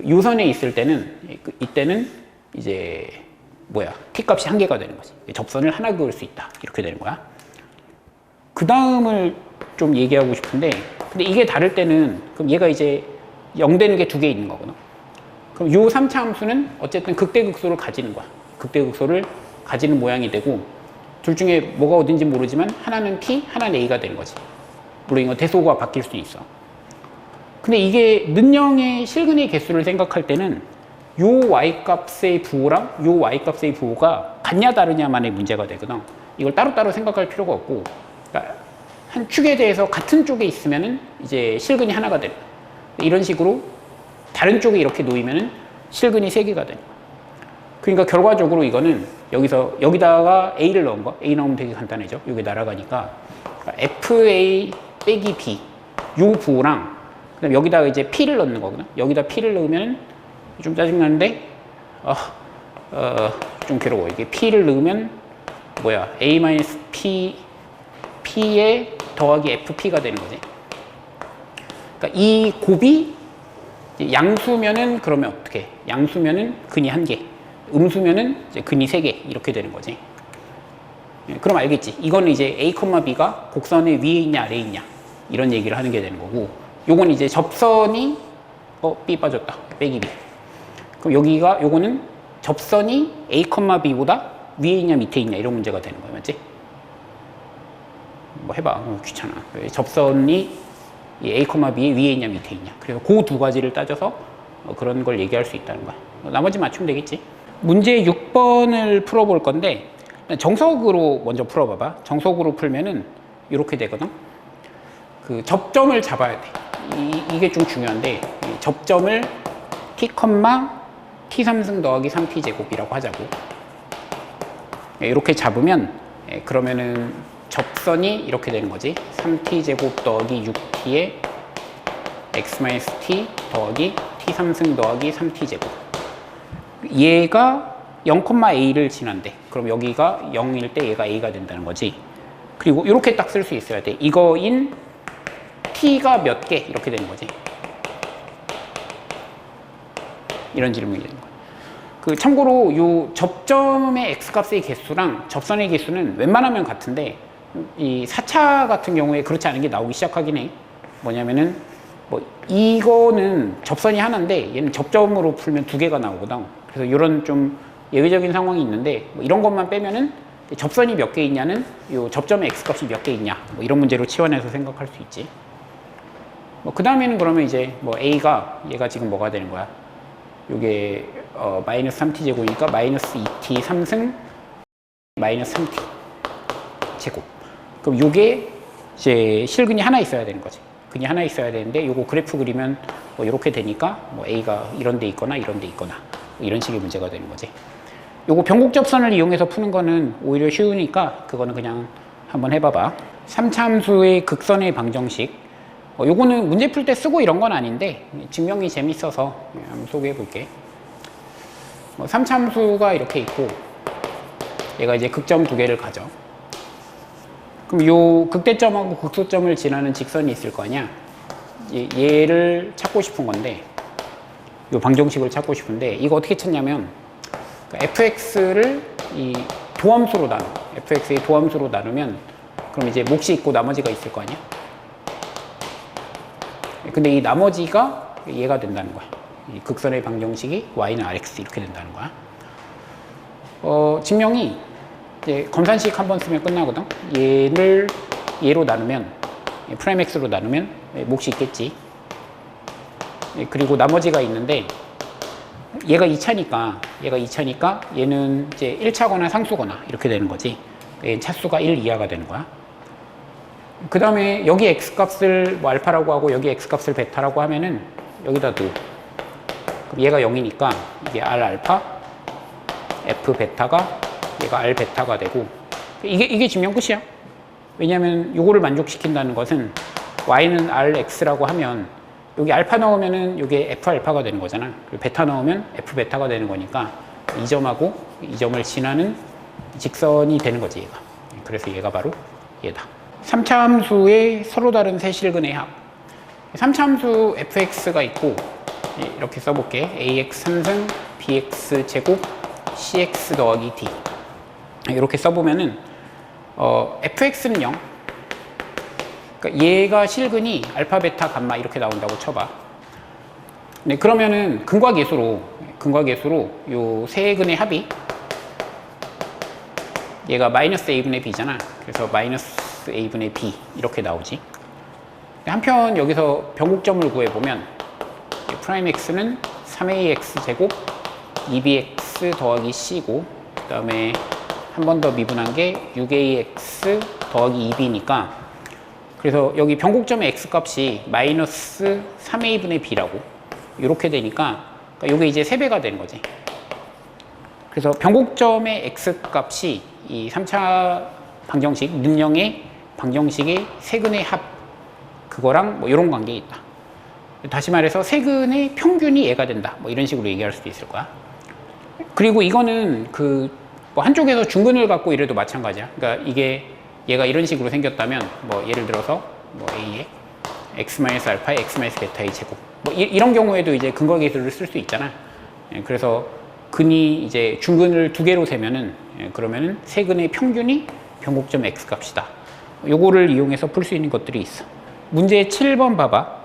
유선에 있을 때는 이때는 이제 t 값이 1개가 되는 거지. 접선을 하나 그을 수 있다 이렇게 되는 거야. 그 다음을 좀 얘기하고 싶은데 근데 이게 다를 때는 그럼 얘가 이제 0 되는 게 2개 있는 거거든. 그럼 요 3차 함수는 어쨌든 극대극소를 가지는 거야. 극대극소를 가지는 모양이 되고 둘 중에 뭐가 어딘지 모르지만 하나는 t, 하나는 a가 되는 거지. 물론 이거 대소가 바뀔 수 있어. 근데 이게 는영의 실근의 개수를 생각할 때는 요 y값의 부호랑 요 y값의 부호가 같냐 다르냐만의 문제가 되거든. 이걸 따로따로 생각할 필요가 없고 그러니까 한 축에 대해서 같은 쪽에 있으면은 이제 실근이 하나가 되는 거예요. 이런 식으로 다른 쪽에 이렇게 놓이면은 실근이 3개가 되는 거예요. 그러니까 결과적으로 이거는 여기다가 A를 넣은 거, A 넣으면 되게 간단해져. 여기 날아가니까 FA 빼기 B 요 부호랑 그다음 여기다가 이제 P를 넣는 거거든. 여기다 P를 넣으면 좀 짜증나는데 좀 괴로워. 이게 P를 넣으면 뭐야? A-P P에 더하기 FP가 되는 거지. 그러니까 이 곱이 양수면은 그러면 어떻게? 양수면은 근이 1개, 음수면은 이제 근이 3개 이렇게 되는 거지. 그럼 알겠지? 이거는 이제 A, B가 곡선의 위에 있냐 아래에 있냐 이런 얘기를 하는 게 되는 거고, 요건 이제 접선이 B 빠졌다. 빼기 B. 그럼 요거는 접선이 A, B보다 위에 있냐 밑에 있냐 이런 문제가 되는 거야. 맞지? 뭐 해봐. 귀찮아. 접선이 A, B의 위에 있냐 밑에 있냐. 그래서 그 두 가지를 따져서 그런 걸 얘기할 수 있다는 거야. 나머지 맞추면 되겠지. 문제 6번을 풀어볼 건데 정석으로 먼저 풀어봐봐. 정석으로 풀면은 이렇게 되거든. 그 접점을 잡아야 돼. 이게 좀 중요한데 접점을 t, t3승 더하기 3t 제곱이라고 하자고. 이렇게 잡으면 그러면은 접선이 이렇게 되는 거지. 3t 제곱 더하기 6t에 x-t 더하기 t3승 더하기 3t 제곱. 얘가 0,a를 지난대. 그럼 여기가 0일 때 얘가 a가 된다는 거지. 그리고 이렇게 딱 쓸 수 있어야 돼. 이거인 t가 몇 개 이렇게 되는 거지. 이런 질문이 되는 거야. 그 참고로 요 접점의 x값의 개수랑 접선의 개수는 웬만하면 같은데 이 4차 같은 경우에 그렇지 않은 게 나오기 시작하긴 해. 뭐냐면은 뭐 이거는 접선이 하나인데 얘는 접점으로 풀면 2개가 나오거든. 그래서 이런 좀 예외적인 상황이 있는데 뭐 이런 것만 빼면은 접선이 몇 개 있냐는 요 접점의 x값이 몇 개 있냐 뭐 이런 문제로 치환해서 생각할 수 있지. 뭐 그 다음에는 그러면 이제 뭐 a가 얘가 지금 뭐가 되는 거야? 요게 마이너스 3t 제곱이니까 마이너스 2t 3승 마이너스 3t 제곱. 그럼 요게 이제 실근이 하나 있어야 되는 거지. 근이 하나 있어야 되는데 요거 그래프 그리면 뭐 이렇게 되니까 뭐 a가 이런 데 있거나 이런 데 있거나 뭐 이런 식의 문제가 되는 거지. 요거 변곡접선을 이용해서 푸는 거는 오히려 쉬우니까 그거는 그냥 한번 해봐봐. 3차 함수의 극선의 방정식. 요거는 문제 풀 때 쓰고 이런 건 아닌데 증명이 재밌어서 한번 소개해 볼게. 3차 함수가 이렇게 있고 얘가 이제 극점 2개를 가져. 그럼 요 극대점하고 극소점을 지나는 직선이 있을 거 아니야. 얘를 찾고 싶은 건데 요 방정식을 찾고 싶은데 이거 어떻게 찾냐면 fx를 이 도함수로 나눠. fx의 도함수로 나누면 그럼 이제 몫이 있고 나머지가 있을 거 아니야. 근데 이 나머지가 얘가 된다는 거야. 이 극선의 방정식이 y는 rx 이렇게 된다는 거야. 증명이 이제 검산식 한번 쓰면 끝나거든. 얘로 나누면 프라임 x로 나누면 몫이 있겠지. 그리고 나머지가 있는데 얘가 2차니까 얘는 이제 1차거나 상수거나 이렇게 되는 거지. 얘는 차수가 1 이하가 되는 거야. 그 다음에 여기 x값을 뭐 알파라고 하고 여기 x값을 베타라고 하면은 여기다 넣어. 그럼 얘가 0이니까 이게 r 알파 f 베타가 얘가 r 베타가 되고 이게 증명 끝이야. 왜냐면 요거를 만족시킨다는 것은 y는 rx라고 하면 여기 알파 넣으면은 요게 f 알파가 되는 거잖아. 그리고 베타 넣으면 f 베타가 되는 거니까 이 점하고 이 점을 지나는 직선이 되는 거지 얘가. 그래서 얘가 바로 얘다. 3차 함수의 서로 다른 세 실근의 합. 3차 함수 fx가 있고 이렇게 써볼게. ax 3승 bx 제곱 cx 더하기 d 이렇게 써보면은 fx는 0. 그러니까 얘가 실근이 알파 베타 감마 이렇게 나온다고 쳐봐. 네, 그러면은 근과 계수로 요 세 근의 합이 얘가 마이너스 a분의 b잖아. 그래서 마이너스 a분의 b 이렇게 나오지. 한편 여기서 변곡점을 구해보면 프라임 x는 3ax 제곱 2bx 더하기 c고 그 다음에 한 번 더 미분한 게 6ax 더하기 2b니까 그래서 여기 변곡점의 x값이 마이너스 3a분의 b라고 이렇게 되니까 이게 이제 3배가 되는 거지. 그래서 변곡점의 x값이 이 3차 방정식 능령의 방정식의 세근의 합 그거랑 뭐 이런 관계에 있다. 다시 말해서 세근의 평균이 얘가 된다. 뭐 이런 식으로 얘기할 수도 있을 거야. 그리고 이거는 뭐 한쪽에서 중근을 갖고 이래도 마찬가지야. 그러니까 이게 얘가 이런 식으로 생겼다면 뭐 예를 들어서 뭐 a의 x-알파의 x-베타의 제곱 뭐 이런 경우에도 이제 근거 계수를 쓸 수 있잖아. 그래서 근이 이제 중근을 두 개로 세면은 그러면은 세근의 평균이 변곡점 x 값이다. 요거를 이용해서 풀 수 있는 것들이 있어. 문제 7번 봐봐.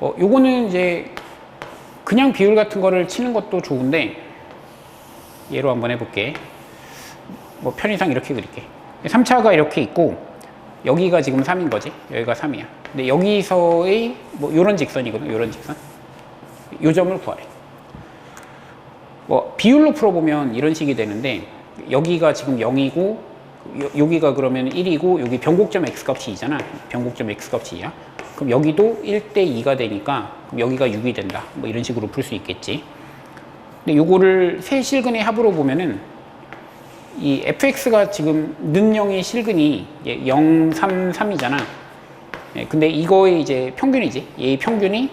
요거는 이제 그냥 비율 같은 거를 치는 것도 좋은데 예로 한번 해볼게. 뭐 편의상 이렇게 그릴게. 3차가 이렇게 있고 여기가 지금 3인 거지. 여기가 3이야. 근데 여기서의 뭐 요런 직선이거든. 요런 직선. 요 점을 구하래. 뭐 비율로 풀어보면 이런 식이 되는데 여기가 지금 0이고 여기가 그러면 1이고 여기 변곡점 x값이 2잖아. 변곡점 x값이 2야. 그럼 여기도 1대 2가 되니까 그럼 여기가 6이 된다. 뭐 이런 식으로 풀 수 있겠지. 근데 요거를 세 실근의 합으로 보면은 이 fx가 지금 는0의 실근이 0, 3, 3이잖아. 근데 이거의 이제 평균이지. 얘의 평균이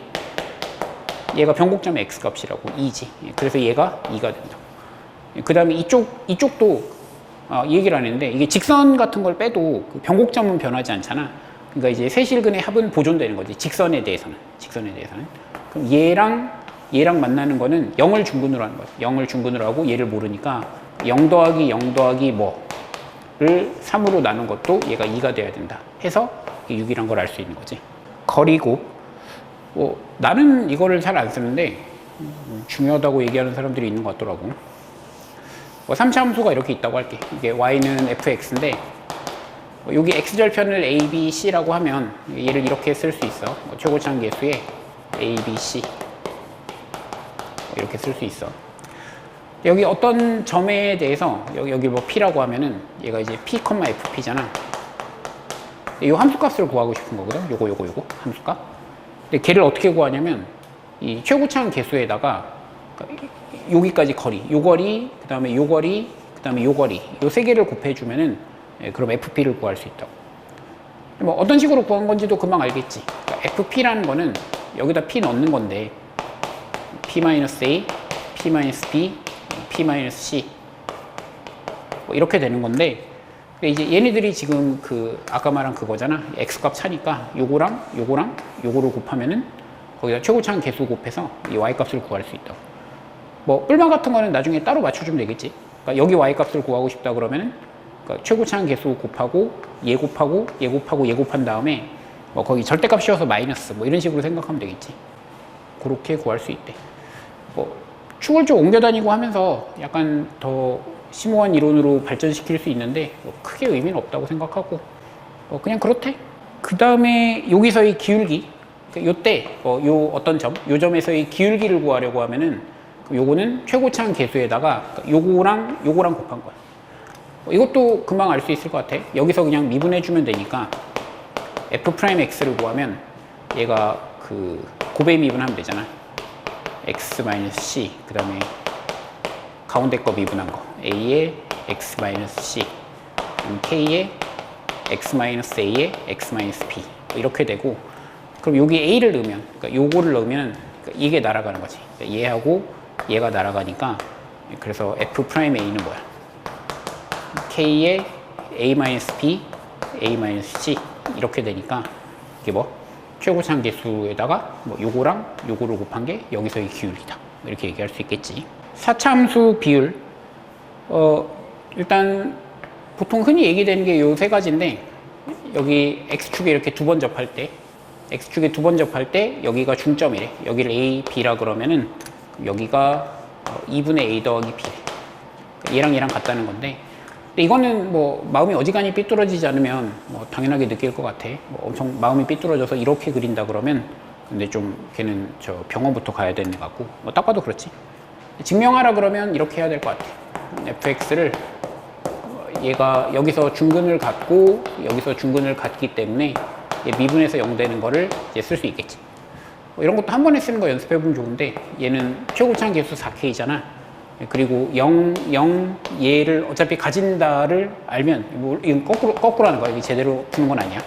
얘가 변곡점의 x값이라고 2지. 그래서 얘가 2가 된다. 그 다음에 이쪽도 얘기를 안 했는데 이게 직선 같은 걸 빼도 그 변곡점은 변하지 않잖아. 그러니까 이제 세 실근의 합은 보존되는 거지. 직선에 대해서는. 그럼 얘랑 만나는 거는 0을 중근으로 하는 거야. 0을 중근으로 하고 얘를 모르니까 0 더하기 0 더하기 뭐를 3으로 나눈 것도 얘가 2가 돼야 된다. 해서 6이란 걸 알 수 있는 거지. 거리곱. 나는 이거를 잘 안 쓰는데 중요하다고 얘기하는 사람들이 있는 것 같더라고. 3차 함수가 이렇게 있다고 할게. 이게 y는 fx인데 여기 x절편을 a, b, c라고 하면 얘를 이렇게 쓸 수 있어. 최고차항 계수에 a, b, c 이렇게 쓸 수 있어. 여기 어떤 점에 대해서 여기 뭐 p라고 하면은 얘가 이제 p, fp잖아. 이 함수값을 구하고 싶은 거거든. 요거 함수값. 근데 걔를 어떻게 구하냐면 이 최고차항 계수에다가 여기까지 거리, 요 거리, 그 다음에 요 거리, 그 다음에 요 거리, 요 세 개를 곱해주면은 그럼 FP를 구할 수 있다고. 뭐 어떤 식으로 구한 건지도 금방 알겠지. 그러니까 FP라는 거는 여기다 P 넣는 건데 P-A, P-B, P-C 뭐 이렇게 되는 건데 이제 얘네들이 지금 아까 말한 그거잖아. X값 차니까 요거랑 요거를 곱하면은 거기다 최고차항 계수 곱해서 이 Y값을 구할 수 있다고. 뭐 뿔마 같은 거는 나중에 따로 맞춰주면 되겠지. 그러니까 여기 Y값을 구하고 싶다 그러면은 그러니까 최고차항 계수 곱하고 얘 곱하고 얘 곱하고 얘 곱한 다음에 뭐 거기 절대값 씌워서 마이너스 뭐 이런 식으로 생각하면 되겠지. 그렇게 구할 수 있대. 뭐 축을 좀 옮겨 다니고 하면서 약간 더 심오한 이론으로 발전시킬 수 있는데 뭐 크게 의미는 없다고 생각하고 그냥 그렇대. 그 다음에 여기서의 기울기, 요때 요 어떤 점, 요 점에서의 기울기를 구하려고 하면은 요거는 최고차항 계수에다가 요거랑 곱한 거야. 이것도 금방 알 수 있을 것 같아. 여기서 그냥 미분해주면 되니까 f'x를 구하면 얘가 곱에 미분하면 되잖아. x-c 그 다음에 가운데 거 미분한 거 a의 x-c k의 x-a의 x-b 이렇게 되고 그럼 여기 a를 넣으면 그러니까 요거를 넣으면 이게 날아가는 거지. 그러니까 얘하고 얘가 날아가니까 그래서 f'a는 뭐야? k의 a-b, a-c 이렇게 되니까 이게 뭐 최고차항 계수에다가 뭐 요거랑 요거를 곱한 게 여기서의 기울기다. 이렇게 얘기할 수 있겠지. 4차 함수 비율. 일단 보통 흔히 얘기되는 게 요 세 가지인데 여기 x축에 이렇게 두 번 접할 때 x축에 두 번 접할 때 여기가 중점이래. 여기를 a, b라 그러면은 여기가 2분의 a 더하기 b. 얘랑 같다는 건데 근데 이거는 뭐 마음이 어지간히 삐뚤어지지 않으면 뭐 당연하게 느낄 것 같아. 뭐 엄청 마음이 삐뚤어져서 이렇게 그린다 그러면 근데 좀 걔는 저 병원부터 가야 되는 것 같고 뭐 딱 봐도 그렇지. 증명하라 그러면 이렇게 해야 될 것 같아. fx를 얘가 여기서 중근을 갖고 여기서 중근을 갖기 때문에 미분해서 0 되는 거를 이제 쓸 수 있겠지. 이런 것도 한 번에 쓰는 거 연습해보면 좋은데 얘는 최고차항 계수 4K잖아. 그리고 0, 얘를 어차피 가진다를 알면 뭐 이건 거꾸로 하는 거야. 이게 제대로 푸는 건 아니야.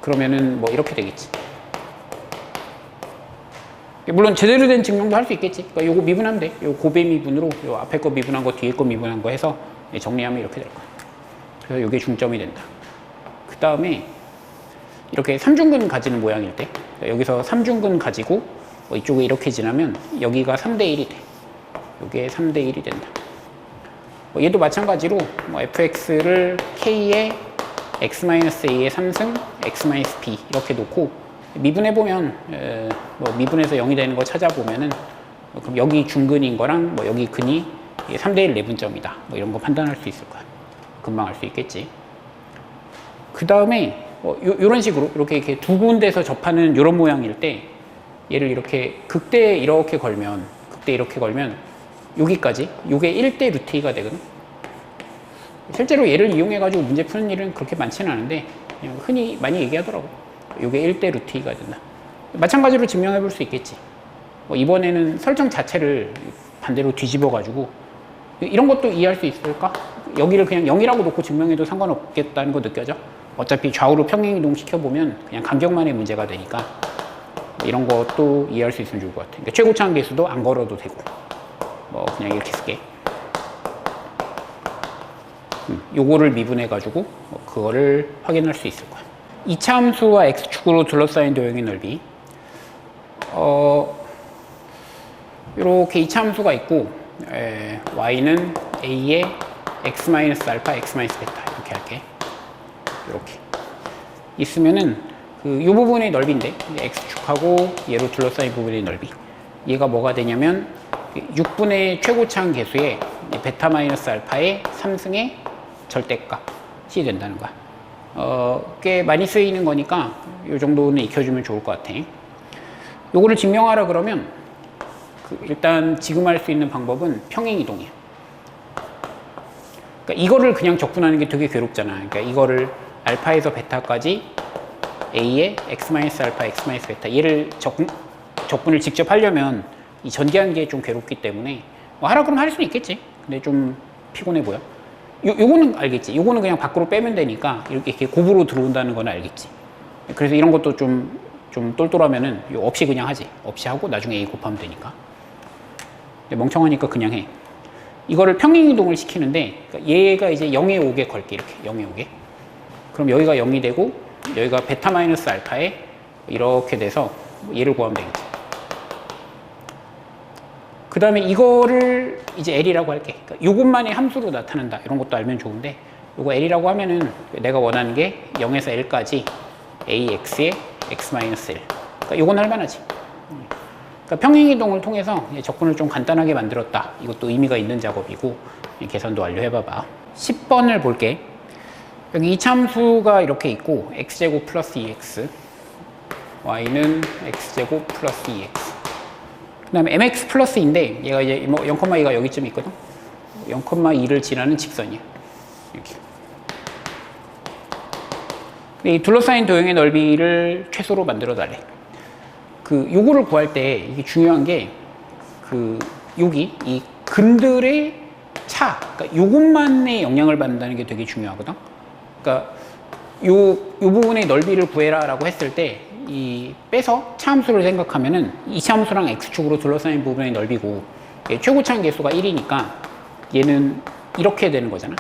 그러면은 뭐 이렇게 되겠지. 물론 제대로 된 증명도 할 수 있겠지. 그러니까 요거 미분하면 돼. 요 고배 미분으로 요 앞에 거 미분한 거 뒤에 거 미분한 거 해서 정리하면 이렇게 될 거야. 그래서 요게 중점이 된다. 그 다음에 이렇게 삼중근 가지는 모양일 때 여기서 삼중근 가지고 이쪽에 이렇게 지나면 여기가 3대 1이 돼. 요게 3대 1이 된다. 얘도 마찬가지로 fx를 k에 x-a의 3승 x-b 이렇게 놓고 미분해보면 미분해서 0이 되는 거 찾아보면은 그럼 여기 중근인 거랑 여기 근이 3대 1 내분점이다. 이런 거 판단할 수 있을 거야. 금방 알 수 있겠지. 그 다음에 요런 식으로 이렇게 두 군데서 접하는 요런 모양일 때 얘를 이렇게 극대에 이렇게 걸면 여기까지 요게 1대 루트 2가 되거든. 실제로 얘를 이용해 가지고 문제 푸는 일은 그렇게 많지는 않은데 그냥 흔히 많이 얘기하더라고. 요게 1대 루트 2가 된다. 마찬가지로 증명해 볼 수 있겠지. 이번에는 설정 자체를 반대로 뒤집어 가지고 이런 것도 이해할 수 있을까? 여기를 그냥 0이라고 놓고 증명해도 상관없겠다는 거 느껴져? 어차피 좌우로 평행이동 시켜보면 그냥 간격만의 문제가 되니까 이런 것도 이해할 수 있으면 좋을 것 같아. 그러니까 최고차항 계수도 안 걸어도 되고 그냥 이렇게 쓸게. 요거를 미분해 가지고 그거를 확인할 수 있을 거야. 이차 함수와 x축으로 둘러싸인 도형의 넓이. 이렇게 이차 함수가 있고 y는 a의 x-알파, x-베타 이렇게 할게. 이렇게 있으면은 요 부분의 넓이인데 x축하고 얘로 둘러싸인 부분의 넓이. 얘가 뭐가 되냐면 6분의 최고차항 계수의 베타-알파의 3승의 절대값이 된다는 거야. 꽤 많이 쓰이는 거니까 이 정도는 익혀주면 좋을 것 같아. 요거를 증명하라 그러면 일단 지금 할 수 있는 방법은 평행이동이야. 그러니까 이거를 그냥 적분하는 게 되게 괴롭잖아. 그러니까 이거를 알파에서 베타까지 a의 x-알파, x-베타 얘를 적분을 직접 하려면 이 전개하는 게 좀 괴롭기 때문에 하라 그러면 할 수는 있겠지. 근데 좀 피곤해 보여. 요거는 알겠지. 요거는 그냥 밖으로 빼면 되니까 이렇게 곱으로 들어온다는 건 알겠지. 그래서 이런 것도 좀 똘똘하면은 없이 그냥 하지. 없이 하고 나중에 a 곱하면 되니까. 근데 멍청하니까 그냥 해. 이거를 평행이동을 시키는데 얘가 이제 0에 5개 걸게. 이렇게 0에 5개. 그럼 여기가 0이 되고 여기가 베타-알파에 이렇게 돼서 얘를 구하면 되겠지. 그 다음에 이거를 이제 L이라고 할게. 그러니까 요것만의 함수로 나타난다. 이런 것도 알면 좋은데 요거 L이라고 하면은 내가 원하는 게 0에서 L까지 AX의 X-L. 그러니까 요건 할만하지. 그러니까 평행이동을 통해서 적분을 좀 간단하게 만들었다. 이것도 의미가 있는 작업이고 계산도 완료해봐봐. 10번을 볼게. 여기 이차 함수가 이렇게 있고 x제곱 플러스 2x y는 x제곱 플러스 2x 그 다음에 mx 플러스인데 얘가 이제 0,2가 여기쯤 있거든. 0,2를 지나는 직선이야. 이렇게. 이 둘러싸인 도형의 넓이를 최소로 만들어 달래. 요거를 구할 때 이게 중요한 게 여기 이 근들의 차, 그러니까 요것만의 영향을 받는다는 게 되게 중요하거든. 그러니까 요 부분의 넓이를 구해라라고 했을 때 이 빼서 차함수를 생각하면은 이 차함수랑 x축으로 둘러싸인 부분의 넓이고 최고차항 계수가 1이니까 얘는 이렇게 되는 거잖아.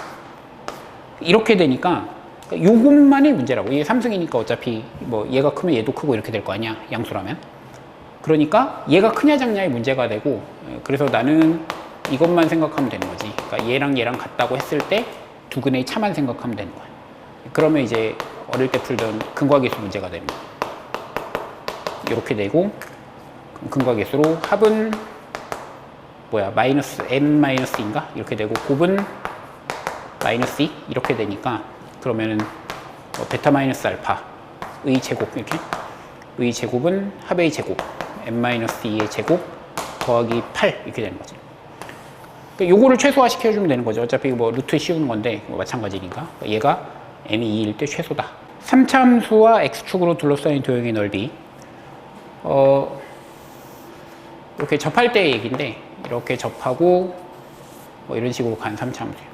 이렇게 되니까 요것만의 문제라고. 얘 3승이니까 어차피 얘가 크면 얘도 크고 이렇게 될 거 아니야, 양수라면. 그러니까 얘가 크냐 작냐의 문제가 되고 그래서 나는 이것만 생각하면 되는 거지. 그러니까 얘랑 얘랑 같다고 했을 때 두 근의 차만 생각하면 되는 거야. 그러면 이제 어릴 때 풀던 근과계수 문제가 되는 거야. 이렇게 되고 근과계수로 합은 마이너스 n-인가? 이렇게 되고 곱은 마이너스 2 이렇게 되니까 그러면은 베타-알파의 제곱 이렇게 의 제곱은 합의 제곱 n-2의 제곱 더하기 8 이렇게 되는 거지. 그러니까 요거를 최소화 시켜주면 되는 거죠. 어차피 루트 씌우는 건데 마찬가지니까 얘가 n이 2일 때 최소다. 3차 함수와 x축으로 둘러싸인 도형의 넓이. 이렇게 접할 때의 얘기인데, 이렇게 접하고 뭐 이런 식으로 간 3차 함수예요.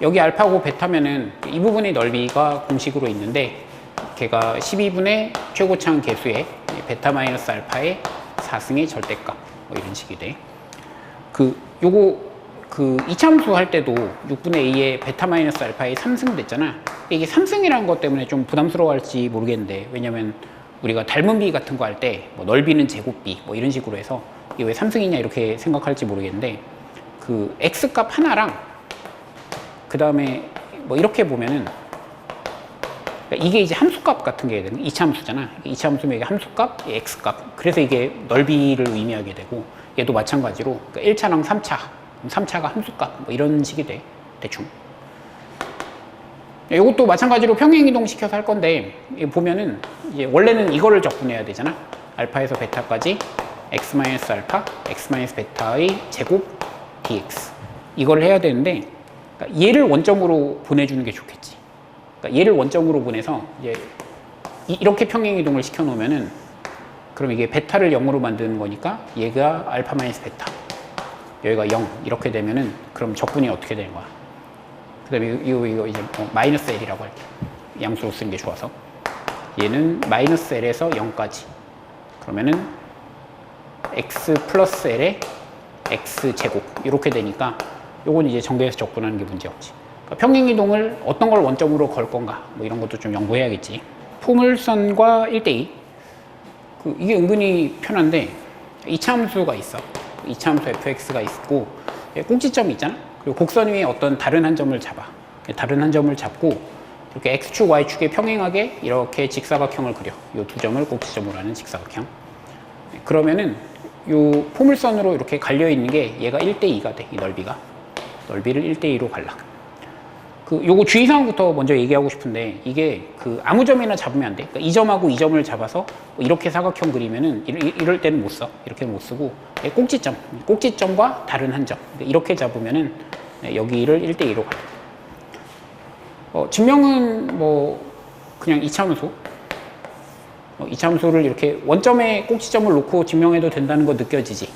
여기 알파고 베타면은 이 부분의 넓이가 공식으로 있는데, 걔가 12분의 최고차항 개수의 베타 마이너스 알파의 4승의 절대값, 뭐 이런 식이 돼. 요거 2차 함수 할 때도 6분의 a의 베타 마이너스 알파의 3승 됐잖아. 이게 3승이라는 것 때문에 좀 부담스러워할지 모르겠는데, 왜냐면 우리가 닮은 비 같은 거 할 때 뭐 넓이는 제곱비 뭐 이런 식으로 해서 이게 왜 3승이냐 이렇게 생각할지 모르겠는데, 그 x값 하나랑 그 다음에 뭐 이렇게 보면은, 그러니까 이게 이제 함수값 같은 게 되는 2차 함수잖아. 2차 함수면 이게 함수값, x값. 그래서 이게 넓이를 의미하게 되고, 얘도 마찬가지로 그러니까 1차랑 3차, 3차가 함수값 뭐 이런 식이 돼. 대충. 이것도 마찬가지로 평행이동 시켜서 할 건데, 보면은 이제 원래는 이거를 적분해야 되잖아. 알파에서 베타까지 x-알파, x-베타의 제곱 dx. 이걸 해야 되는데, 그러니까 얘를 원점으로 보내주는 게 좋겠지. 그러니까 얘를 원점으로 보내서 이제 이렇게 평행이동을 시켜놓으면은, 그럼 이게 베타를 0으로 만드는 거니까 얘가 알파 마이너스 베타, 여기가 0 이렇게 되면은, 그럼 적분이 어떻게 되는 거야? 그 다음에 이거 이제 마이너스 L이라고 할게. 양수로 쓰는 게 좋아서. 얘는 마이너스 L에서 0까지. 그러면은 x 플러스 L의 x 제곱 이렇게 되니까, 요건 이제 전개해서 적분하는 게 문제없지. 그러니까 평행이동을 어떤 걸 원점으로 걸 건가 뭐 이런 것도 좀 연구해야겠지. 포물선과 1대2. 이게 은근히 편한데, 2차 함수가 있어. 2차 함수 fx가 있고, 꼭지점이 있잖아. 그리고 곡선 위에 어떤 다른 한 점을 잡아. 다른 한 점을 잡고 이렇게 x축, y축에 평행하게 이렇게 직사각형을 그려. 이 두 점을 꼭지점으로 하는 직사각형. 그러면은 이 포물선으로 이렇게 갈려 있는 게 얘가 1대2가 돼. 이 넓이가. 넓이를 1대2로 갈라. 요거 주의사항부터 먼저 얘기하고 싶은데, 이게 아무 점이나 잡으면 안 돼. 그러니까 이 점하고 이 점을 잡아서 이렇게 사각형 그리면은 이럴 때는 못 써. 이렇게 못 쓰고, 꼭지점과 다른 한 점. 이렇게 잡으면은 여기를 1대2로 가요. 증명은 뭐 그냥 2차 함수. 2차 함수를 이렇게 원점에 꼭지점을 놓고 증명해도 된다는 거 느껴지지?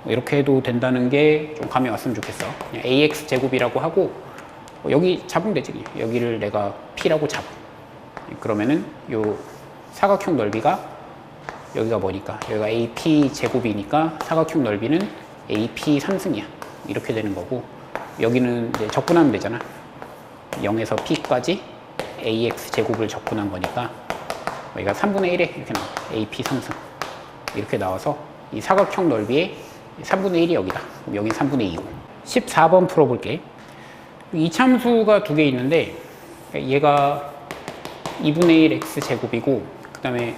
이렇게 해도 된다는 게 좀 감이 왔으면 좋겠어. 그냥 ax 제곱이라고 하고, 여기 잡으면 되지. 여기를 내가 p라고 잡아. 그러면은 요 사각형 넓이가 여기가 뭐니까, 여기가 ap 제곱이니까 사각형 넓이는 ap 3승이야. 이렇게 되는 거고, 여기는 이제 적분하면 되잖아. 0에서 p까지 ax 제곱을 적분한 거니까 여기가 3분의 1에 이렇게 나와. ap 3승. 이렇게 나와서 이 사각형 넓이의 3분의 1이 여기다. 그럼 여기 3분의 2고. 14번 풀어볼게. 이 참수가 두 개 있는데, 얘가 2분의 1 x 제곱이고, 그 다음에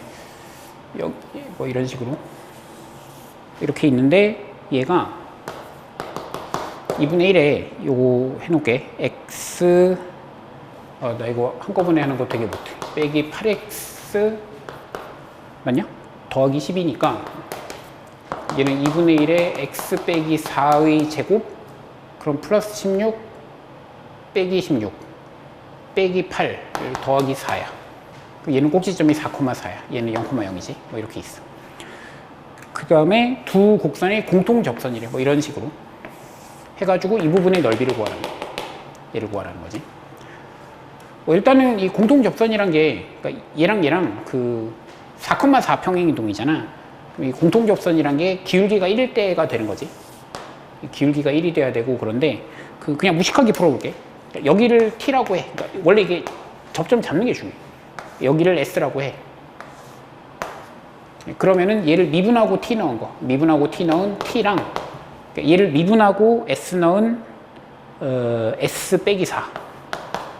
여기 뭐 이런 식으로 이렇게 있는데, 얘가 2분의 1에 요거 해놓을게. x 나 이거 한꺼번에 하는 거 되게 못해. 빼기 8x 맞냐? 더하기 10이니까 얘는 2분의 1에 x 빼기 4의 제곱, 그럼 플러스 16 빼기 16 빼기 8 더하기 4야. 얘는 꼭지점이 4,4야. 얘는 0,0이지. 뭐 이렇게 있어. 그 다음에 두 곡선의 공통접선이래. 뭐 이런 식으로 해가지고 이 부분의 넓이를 구하라는 거야. 얘를 구하라는 거지. 일단은 이 공통접선이란 게, 그러니까 얘랑 4,4 평행이동이잖아. 이 공통접선이란 게 기울기가 1일 때가 되는 거지. 기울기가 1이 돼야 되고, 그런데 그냥 무식하게 풀어볼게. 여기를 t라고 해. 그러니까 원래 이게 접점 잡는 게 중요해. 여기를 s라고 해. 그러면은 얘를 미분하고 t 넣은 거, 미분하고 t 넣은 t랑, 그러니까 얘를 미분하고 s 넣은 s 빼기 4가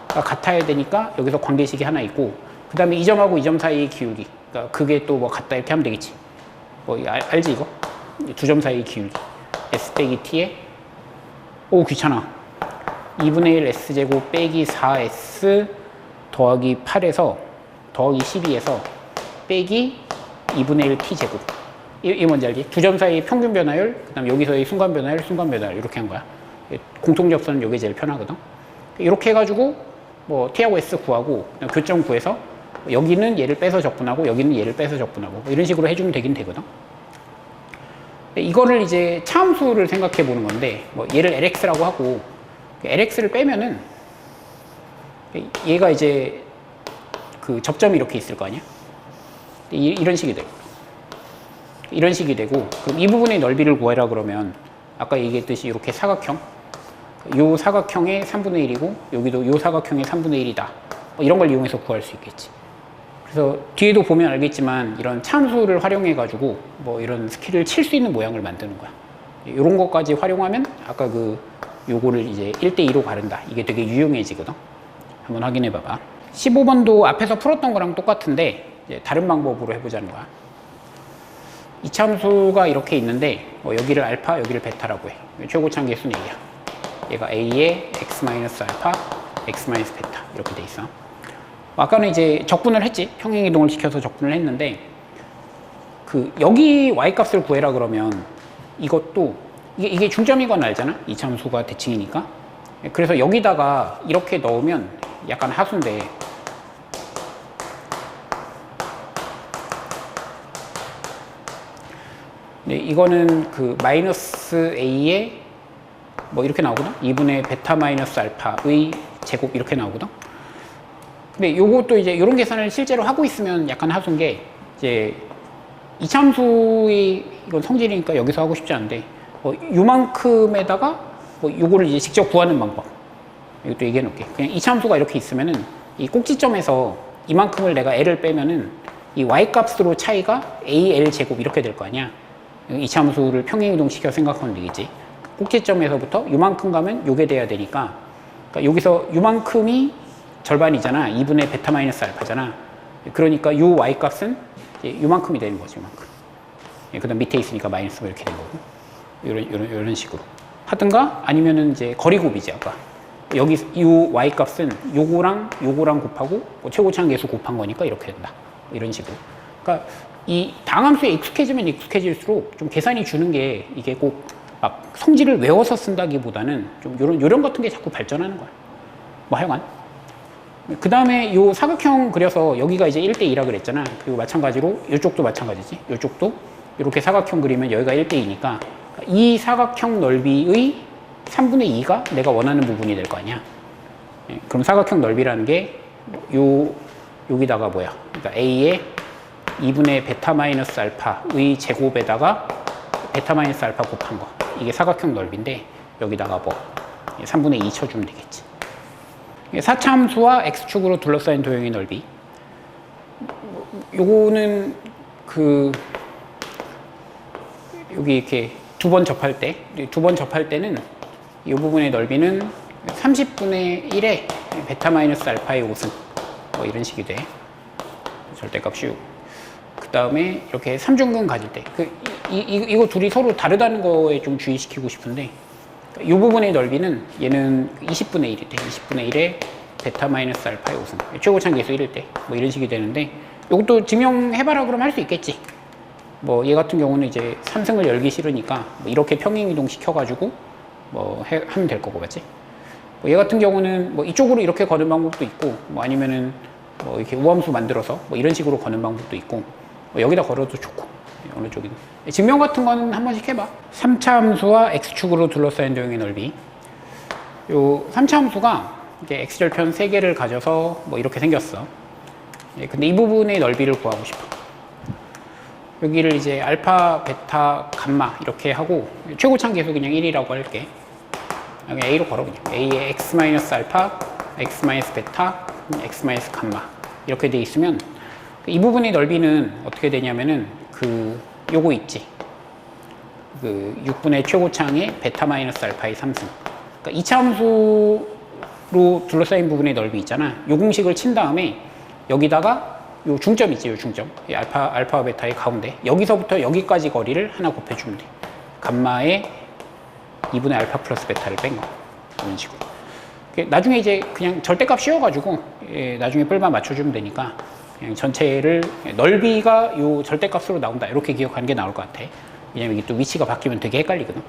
같아야 되니까 여기서 관계식이 하나 있고, 그 다음에 이 점하고 이 점 사이의 기울기, 그러니까 그게 또 뭐 같다 이렇게 하면 되겠지. 뭐 알지 이거? 두 점 사이의 기울기 s 빼기 t에, 오 귀찮아, 2분의 1 s제곱 빼기 4s 더하기 8에서 더하기 12에서 빼기 2분의 1 t제곱. 이 뭔지 알지? 두 점 사이 평균 변화율, 그 다음 여기서의 순간 변화율, 이렇게 한 거야. 공통접선은 이게 제일 편하거든. 이렇게 해가지고 뭐 t하고 s 구하고, 교점 구해서 여기는 얘를 빼서 적분하고 여기는 얘를 빼서 적분하고 뭐 이런 식으로 해주면 되긴 되거든. 이거를 이제 차함수를 생각해 보는 건데 뭐 얘를 LX라고 하고 LX를 빼면은 얘가 이제 그 접점이 이렇게 있을 거 아니야? 이런 식이 되고 이런 식이 되고 그럼 이 부분의 넓이를 구해라 그러면 아까 얘기했듯이 이렇게 사각형 요 사각형의 3분의 1이고 여기도 요 사각형의 3분의 1이다 뭐 이런 걸 이용해서 구할 수 있겠지. 그래서 뒤에도 보면 알겠지만 이런 참수를 활용해 가지고 뭐 이런 스킬을 칠 수 있는 모양을 만드는 거야. 이런 것까지 활용하면 아까 그 요거를 이제 1대2로 가른다. 이게 되게 유용해지거든. 한번 확인해 봐봐. 15번도 앞에서 풀었던 거랑 똑같은데 이제 다른 방법으로 해보자는 거야. 이 참수가 이렇게 있는데 뭐 여기를 알파 여기를 베타라고 해. 최고차항 계수는 A야. 얘가 A에 x-알파 x-베타 이렇게 돼 있어. 아까는 이제 적분을 했지. 평행이동을 시켜서 적분을 했는데 그 여기 y-값을 구해라 그러면 이것도 이게 중점인 건 알잖아. 이 참수가 대칭이니까. 그래서 여기다가 이렇게 넣으면 약간 하수인데 네, 이거는 그 마이너스 a에 뭐 이렇게 나오거든. 2분의 베타 마이너스 알파의 제곱 이렇게 나오거든. 근데 요것도 이제 이런 계산을 실제로 하고 있으면 약간 하수인 게 이제 이참수의 이건 성질이니까 여기서 하고 싶지 않은데 요만큼에다가 요거를 이제 직접 구하는 방법. 이것도 얘기해 놓을게. 그냥 이참수가 이렇게 있으면은 이 꼭지점에서 이만큼을 내가 L을 빼면은 이 Y 값으로 차이가 AL 제곱 이렇게 될 거 아니야. 이참수를 평행이동 시켜 생각하면 되겠지. 꼭지점에서부터 요만큼 가면 요게 돼야 되니까 그러니까 여기서 요만큼이 절반이잖아. 2분의 베타 마이너스 알파잖아. 그러니까 요 Y 값은 이제 요만큼이 되는 거지, 요만큼. 그 다음 밑에 있으니까 마이너스 이렇게 된 거고. 이런 식으로. 하든가 아니면은 이제 거리곱이지, 아까. 여기 요 Y 값은 요거랑 곱하고 뭐 최고차항 계수 곱한 거니까 이렇게 된다. 이런 식으로. 그러니까 이 당함수에 익숙해지면 익숙해질수록 좀 계산이 주는 게 이게 꼭 막 성질을 외워서 쓴다기보다는 좀 요런 같은 게 자꾸 발전하는 거야. 뭐 하여간. 그 다음에 요 사각형 그려서 여기가 이제 1대2라 그랬잖아. 그리고 마찬가지로 이쪽도 마찬가지지. 이쪽도 이렇게 사각형 그리면 여기가 1대2니까 이 사각형 넓이의 3분의 2가 내가 원하는 부분이 될 거 아니야. 그럼 사각형 넓이라는 게 여기다가 뭐야? 그러니까 A에 2분의 베타 마이너스 알파의 제곱에다가 베타 마이너스 알파 곱한 거. 이게 사각형 넓이인데 여기다가 뭐 3분의 2 쳐주면 되겠지. 4차함수와 x축으로 둘러싸인 도형의 넓이. 요거는 그 여기 이렇게 두 번 접할 때는 이 부분의 넓이는 30분의 1의 베타 마이너스 알파의 5승 뭐 이런 식이 돼. 절대값 씌우고. 그 다음에 이렇게 삼중근 가질 때 이거 둘이 서로 다르다는 거에 좀 주의시키고 싶은데 이 부분의 넓이는 얘는 20분의 1일 때 20분의 1의 베타 마이너스 알파의 5승 최고차항 계수 1일 때 뭐 이런 식이 되는데 이것도 증명해봐라 그러면 할 수 있겠지. 뭐 얘 같은 경우는 이제 3승을 열기 싫으니까 뭐 이렇게 평행이동 시켜가지고 뭐 하면 될 거고 맞지? 뭐 얘 같은 경우는 뭐 이쪽으로 이렇게 거는 방법도 있고 뭐 아니면은 뭐 이렇게 우함수 만들어서 뭐 이런 식으로 거는 방법도 있고 뭐 여기다 걸어도 좋고 어느 쪽이든 증명 같은 거는 한 번씩 해봐. 3차 함수와 x축으로 둘러싸인 도형의 넓이. 요 3차 함수가 이제 x절편 3개를 가져서 뭐 이렇게 생겼어. 근데 이 부분의 넓이를 구하고 싶어. 여기를 이제 알파, 베타, 감마 이렇게 하고 최고차항 계수 그냥 1이라고 할게. 그냥 A로 걸어 그냥. A에 x-알파, x-베타, x-감마 이렇게 돼 있으면 이 부분의 넓이는 어떻게 되냐면은 요거 있지. 6분의 최고차항의 베타 마이너스 알파의 3승. 그러니까 2차 함수로 둘러싸인 부분의 넓이 있잖아. 요 공식을 친 다음에 여기다가 요 중점 있지, 요 중점. 이 알파와 베타의 가운데. 여기서부터 여기까지 거리를 하나 곱해주면 돼. 감마에 2분의 알파 플러스 베타를 뺀 거. 이런 식으로. 나중에 이제 그냥 절대값 씌워가지고 나중에 뿔만 맞춰주면 되니까 그냥 전체를 넓이가 요 절대값으로 나온다 이렇게 기억하는 게 나올 것 같아. 왜냐면 이게 또 위치가 바뀌면 되게 헷갈리거든.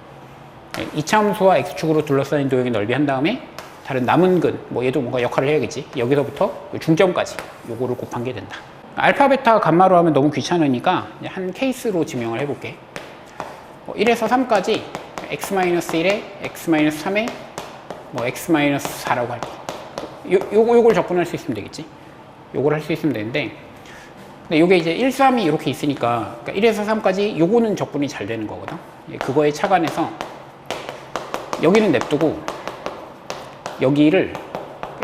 이차 함수와 x축으로 둘러싸인 도형의 넓이 한 다음에 다른 남은 근, 뭐 얘도 뭔가 역할을 해야겠지. 여기서부터 중점까지 요거를 곱한 게 된다. 알파, 베타, 감마로 하면 너무 귀찮으니까 한 케이스로 증명을 해볼게. 1에서 3까지 x-1에 x-3에 뭐 x-4라고 할게. 요걸 접근할 수 있으면 되겠지. 요걸 할 수 있으면 되는데, 근데 요게 이제 1, 3이 이렇게 있으니까, 그러니까 1에서 3까지 요거는 접근이 잘 되는 거거든. 그거에 착안해서 여기는 냅두고 여기를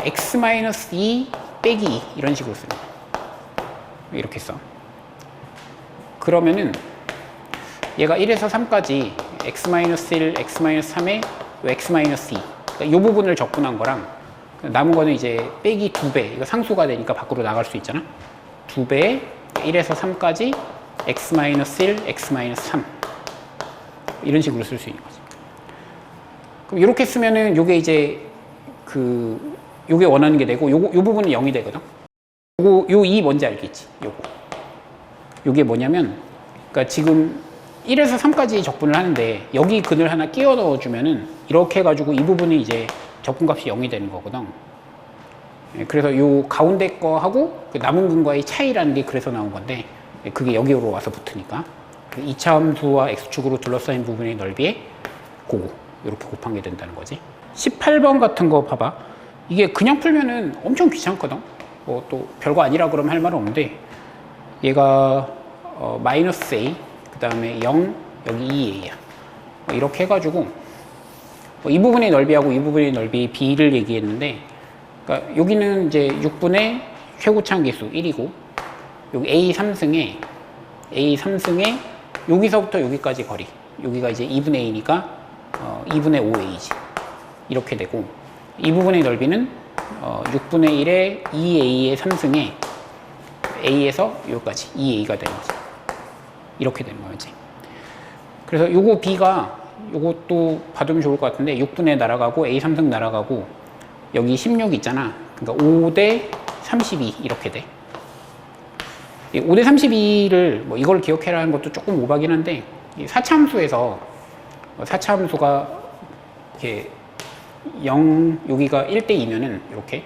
x-2 빼기 2 이런 식으로 쓰는 거야. 이렇게 써. 그러면은 얘가 1에서 3까지 x-1, x-3에 x-2 그러니까 이 부분을 적분한 거랑 남은 거는 이제 빼기 2배 이거 상수가 되니까 밖으로 나갈 수 있잖아. 2배에 1에서 3까지 x-1, x-3 이런 식으로 쓸 수 있는 거지. 그럼 이렇게 쓰면은 요게 이제 요게 원하는 게 되고 요 부분은 0이 되거든. 요 2 뭔지 알겠지? 요게 뭐냐면, 그러니까 지금 1에서 3까지 적분을 하는데 여기 근을 하나 끼워 넣어주면은 이렇게 해가지고 이 부분이 이제 적분값이 0이 되는 거거든. 그래서 요 가운데 거하고 그 남은 근과의 차이라는 게 그래서 나온 건데 그게 여기로 와서 붙으니까 2차 함수와 x축으로 둘러싸인 부분의 넓이에 그거 이렇게 곱한 게 된다는 거지. 18번 같은 거 봐봐. 이게 그냥 풀면은 엄청 귀찮거든. 뭐 또 별거 아니라 그러면 할 말은 없는데 얘가 마이너스 a 그 다음에 0 여기 2a야. 이렇게 해가지고 이 부분의 넓이하고 이 부분의 넓이 b를 얘기했는데, 그러니까 여기는 이제 6분의 최고차항계수 1이고 여기 a 3승에 여기서부터 여기까지 거리 여기가 이제 2분의 a니까 2분의 5a지. 이렇게 되고 이 부분의 넓이는 6분의 1에 2a의 3승에 a에서 여기까지 2a가 되는 거지. 이렇게 되는 거지. 그래서 요거 b가 요것도 봐두면 좋을 것 같은데 6분의 날아가고 a 3승 날아가고 여기 16 있잖아. 그러니까 5대 32 이렇게 돼. 5대 32를 뭐 이걸 기억해라 하는 것도 조금 오바긴 한데 이 4차 함수에서 4차 함수가 이렇게 0 여기가 1대 2면은 이렇게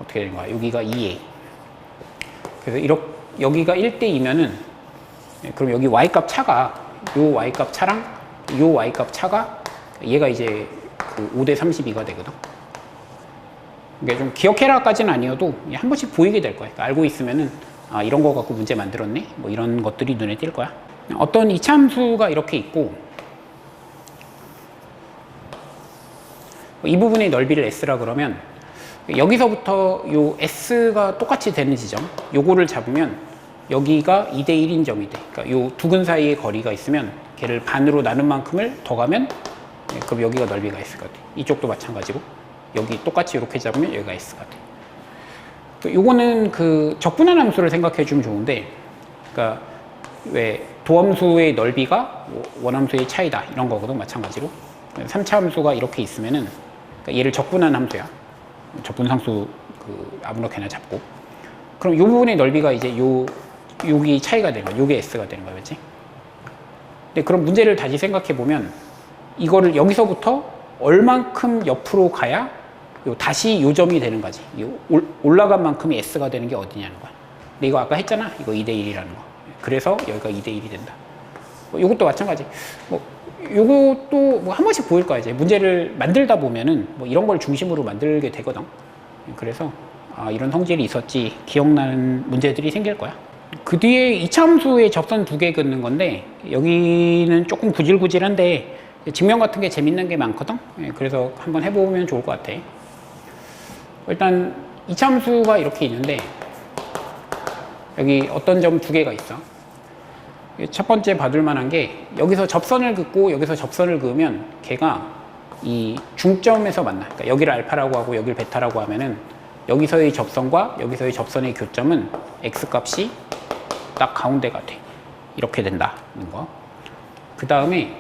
어떻게 되는 거야? 여기가 2a. 그래서 이렇게 여기가 1대 2면은 그럼 여기 y값 차가 요 y값 차랑 요 y값 차가 얘가 이제 그 5대 32가 되거든. 그러니까 좀 기억해라까지는 아니어도 한 번씩 보이게 될 거야. 그러니까 알고 있으면은 아 이런 거 갖고 문제 만들었네. 뭐 이런 것들이 눈에 띌 거야. 어떤 2차 함수가 이렇게 있고 이 부분의 넓이를 s라 그러면 여기서부터 요 s가 똑같이 되는 지점 요거를 잡으면 여기가 2대 1인 점이 돼. 그러니까 요 두 근 사이의 거리가 있으면 걔를 반으로 나눈 만큼을 더 가면 그럼 여기가 넓이가 s가 돼. 이쪽도 마찬가지고 여기 똑같이 이렇게 잡으면 여기가 s가 돼. 요거는 그 적분한 함수를 생각해 주면 좋은데, 그러니까 왜 도함수의 넓이가 원함수의 차이다 이런 거거든. 마찬가지로 3차 함수가 이렇게 있으면은 그러니까 얘를 적분한 함수야. 적분상수 그 아무렇게나 잡고 그럼 요 부분의 넓이가 이제 여기 차이가 되는 거야. 요게 s가 되는 거야, 그렇지? 근데 그럼 문제를 다시 생각해 보면 이거를 여기서부터 얼만큼 옆으로 가야 다시 요 점이 되는 거지. 올라간 만큼이 s가 되는 게 어디냐는 거야. 근데 이거 아까 했잖아. 이거 2대 1이라는 거. 그래서 여기가 2대 1이 된다. 요것도 마찬가지. 요것도 뭐 한 번씩 보일 거야. 이제 문제를 만들다 보면은 뭐 이런 걸 중심으로 만들게 되거든. 그래서 아, 이런 성질이 있었지 기억나는 문제들이 생길 거야. 그 뒤에 2차 함수의 접선 2개 긋는 건데 여기는 조금 구질구질한데 증명 같은 게 재밌는 게 많거든. 그래서 한번 해보면 좋을 것 같아. 일단 2차 함수가 이렇게 있는데 여기 어떤 점 2개가 있어. 첫 번째 봐둘 만한 게 여기서 접선을 긋고 여기서 접선을 그으면 걔가 이 중점에서 만나. 그러니까 여기를 알파라고 하고 여기를 베타라고 하면은 여기서의 접선과 여기서의 접선의 교점은 x값이 딱 가운데가 돼. 이렇게 된다는 거. 그 다음에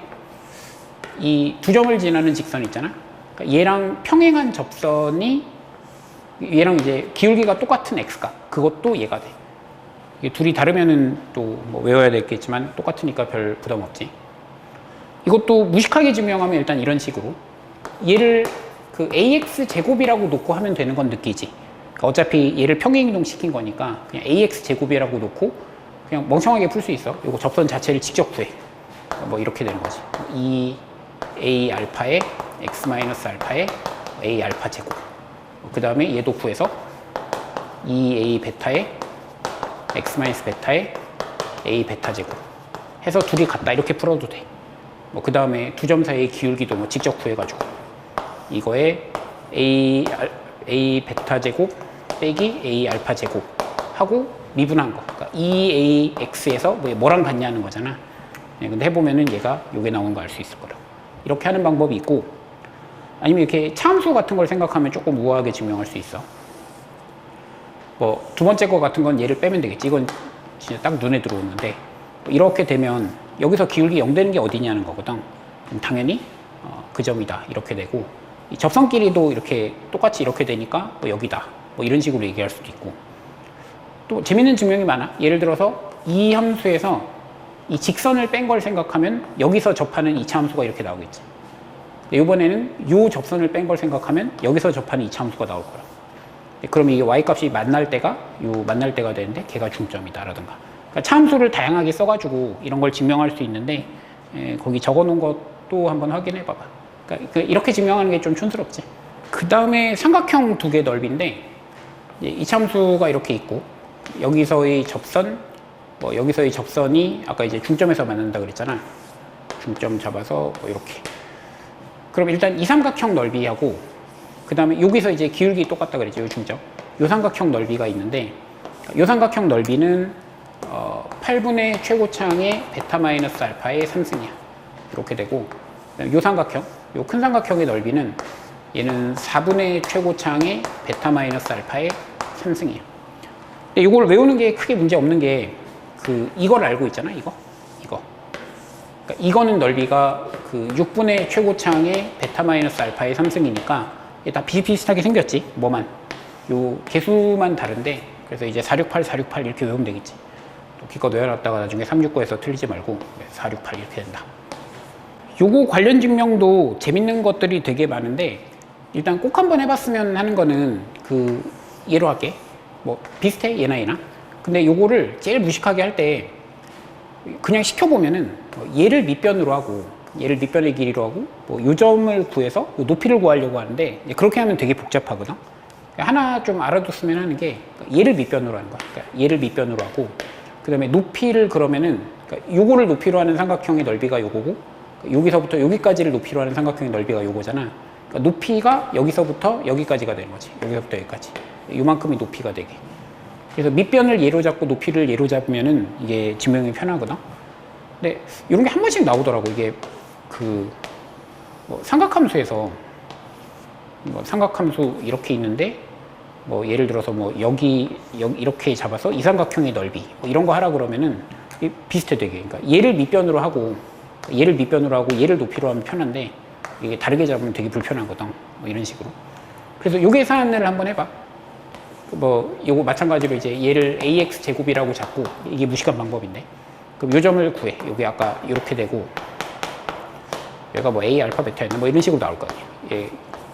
이 두 점을 지나는 직선 있잖아. 그러니까 얘랑 평행한 접선이 얘랑 이제 기울기가 똑같은 x값. 그것도 얘가 돼. 이게 둘이 다르면은 또 뭐 외워야 되겠지만 똑같으니까 별 부담 없지. 이것도 무식하게 증명하면 일단 이런 식으로 얘를 그 ax 제곱이라고 놓고 하면 되는 건 느끼지. 그러니까 어차피 얘를 평행이동 시킨 거니까 그냥 ax 제곱이라고 놓고 그냥 멍청하게 풀 수 있어. 이거 접선 자체를 직접 구해. 뭐 이렇게 되는 거지. 2a 알파에 x 마이너스 알파에 a 알파 제곱. 그 다음에 얘도 구해서 2a 베타에 x 마이너스 베타에 a 베타 제곱 해서 둘이 같다 이렇게 풀어도 돼. 뭐 그 다음에 두 점 사이의 기울기도 뭐 직접 구해가지고 이거에 a 베타 제곱 빼기 a 알파 제곱 하고 미분한 거. 그러니까 2ax에서 뭐랑 같냐는 거잖아. 근데 해보면은 얘가 요게 나오는 거 알 수 있을 거라. 이렇게 하는 방법이 있고, 아니면 이렇게 차함수 같은 걸 생각하면 조금 우아하게 증명할 수 있어. 뭐 두 번째 거 같은 건 얘를 빼면 되겠지. 이건 진짜 딱 눈에 들어오는데 이렇게 되면 여기서 기울기 0 되는 게 어디냐는 거거든. 그럼 당연히 그 점이다 이렇게 되고, 이 접선끼리도 이렇게 똑같이 이렇게 되니까 뭐 여기다 뭐 이런 식으로 얘기할 수도 있고. 또 재밌는 증명이 많아. 예를 들어서 이 함수에서 이 직선을 뺀 걸 생각하면 여기서 접하는 2차 함수가 이렇게 나오겠지. 근데 이번에는 이 접선을 뺀 걸 생각하면 여기서 접하는 2차 함수가 나올 거야. 그럼 이게 y값이 만날 때가 되는데 걔가 중점이다라든가. 그러니까 차함수를 다양하게 써가지고 이런 걸 증명할 수 있는데, 거기 적어놓은 것도 한번 확인해 봐봐. 그러니까 이렇게 증명하는 게 좀 촌스럽지. 그 다음에 삼각형 두 개 넓이인데 이 차함수가 이렇게 있고 여기서의 접선, 뭐 여기서의 접선이 아까 이제 중점에서 만난다 그랬잖아. 중점 잡아서 뭐 이렇게. 그럼 일단 이 삼각형 넓이하고 그 다음에 여기서 이제 기울기 똑같다 그랬죠. 요 중점. 요 삼각형 넓이가 있는데 요 삼각형 넓이는 8분의 최고차항의 베타 마이너스 알파의 3승이야. 이렇게 되고, 요 삼각형, 요 큰 삼각형의 넓이는 얘는 4분의 최고차항의 베타 마이너스 알파의 3승이야. 근데 이걸 외우는 게 크게 문제 없는 게 이걸 알고 있잖아. 이거. 그러니까 이거는 넓이가 6분의 최고차항의 베타 마이너스 알파의 3승이니까 다 비슷비슷하게 생겼지. 뭐만. 요 개수만 다른데, 그래서 이제 468, 468 이렇게 외우면 되겠지. 또 기껏 외워놨다가 나중에 369에서 틀리지 말고 468 이렇게 된다. 요거 관련 증명도 재밌는 것들이 되게 많은데, 일단 꼭 한번 해봤으면 하는 거는 얘로 할게. 뭐 비슷해 얘나. 근데 요거를 제일 무식하게 할 때 그냥 시켜보면은 얘를 밑변으로 하고 얘를 밑변의 길이로 하고 뭐 요점을 구해서 요 높이를 구하려고 하는데, 그렇게 하면 되게 복잡하거든. 하나 좀 알아뒀으면 하는 게 얘를 밑변으로 하는 거야. 그러니까 얘를 밑변으로 하고 그 다음에 높이를 그러면은 요거를 높이로 하는 삼각형의 넓이가 요거고 여기서부터 여기까지를 높이로 하는 삼각형의 넓이가 요거잖아. 그러니까 높이가 여기서부터 여기까지가 되는 거지. 여기서부터 여기까지. 요만큼이 높이가 되게. 그래서 밑변을 예로 잡고 높이를 예로 잡으면은 이게 증명이 편하거든. 근데 이런 게 한 번씩 나오더라고. 이게 뭐 삼각함수에서 뭐 삼각함수 이렇게 있는데 뭐 예를 들어서 뭐 여기 이렇게 잡아서 이 삼각형의 넓이 뭐 이런 거 하라 그러면은 비슷해 되게. 그러니까 얘를 밑변으로 하고 얘를 높이로 하면 편한데 이게 다르게 잡으면 되게 불편하거든. 뭐 이런 식으로. 그래서 요 계산을 한번 해봐. 뭐 요거 마찬가지로 이제 얘를 ax 제곱이라고 잡고, 이게 무식한 방법인데, 그럼 요 점을 구해. 여기 아까 이렇게 되고 얘가 뭐 a 알파 베타였나 뭐 이런 식으로 나올 거 아니야. 얘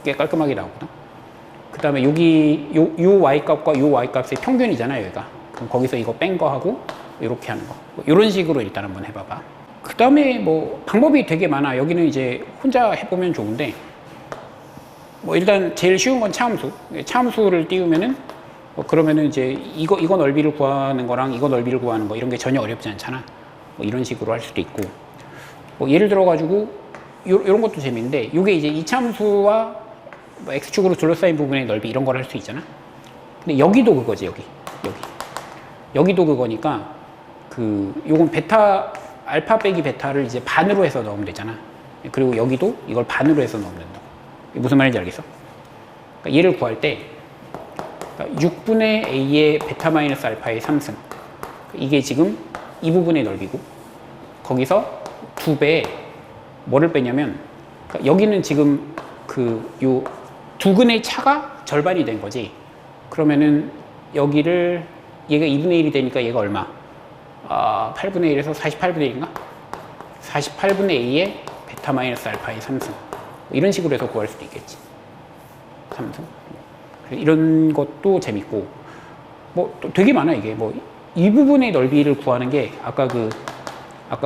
꽤 깔끔하게 나오거든. 그 다음에 여기 요 y 값과 요 y 값의 평균이잖아요, 여기가. 그럼 거기서 이거 뺀 거 하고 이렇게 하는 거. 뭐 이런 식으로 일단 한번 해봐봐. 그 다음에 뭐 방법이 되게 많아. 여기는 이제 혼자 해보면 좋은데, 뭐 일단 제일 쉬운 건 차함수. 차함수를 띄우면은 그러면은 이제 이거 넓이를 구하는 거랑 이거 넓이를 구하는 거 이런 게 전혀 어렵지 않잖아. 뭐 이런 식으로 할 수도 있고, 뭐 예를 들어 가지고 이런 것도 재밌는데, 이게 이제 이차함수와 뭐 x축으로 둘러싸인 부분의 넓이 이런 걸 할 수 있잖아. 근데 여기도 그거지. 여기도 그거니까 요건 베타 알파 빼기 베타를 이제 반으로 해서 넣으면 되잖아. 그리고 여기도 이걸 반으로 해서 넣으면 된다. 무슨 말인지 알겠어? 그러니까 얘를 구할 때 6분의 a의 베타 마이너스 알파의 3승, 이게 지금 이 부분의 넓이고, 거기서 2배에 뭐를 빼냐면, 그러니까 여기는 지금 요 두근의 차가 절반이 된 거지. 그러면은 여기를 얘가 2분의 1이 되니까 얘가 얼마? 8분의 1에서 48분의 1인가? 48분의 a의 베타 마이너스 알파의 3승. 이런 식으로 해서 구할 수도 있겠지. 3승. 이런 것도 재밌고, 뭐, 또 되게 많아, 이게. 뭐, 이 부분의 넓이를 구하는 게, 아까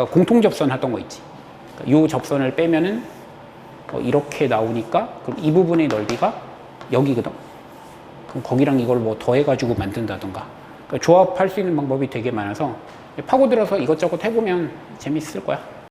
공통 접선 하던 거 있지. 이 접선을 빼면은, 이렇게 나오니까, 그럼 이 부분의 넓이가 여기거든. 그럼 거기랑 이걸 뭐 더해가지고 만든다던가. 그러니까 조합할 수 있는 방법이 되게 많아서, 파고들어서 이것저것 해보면 재밌을 거야.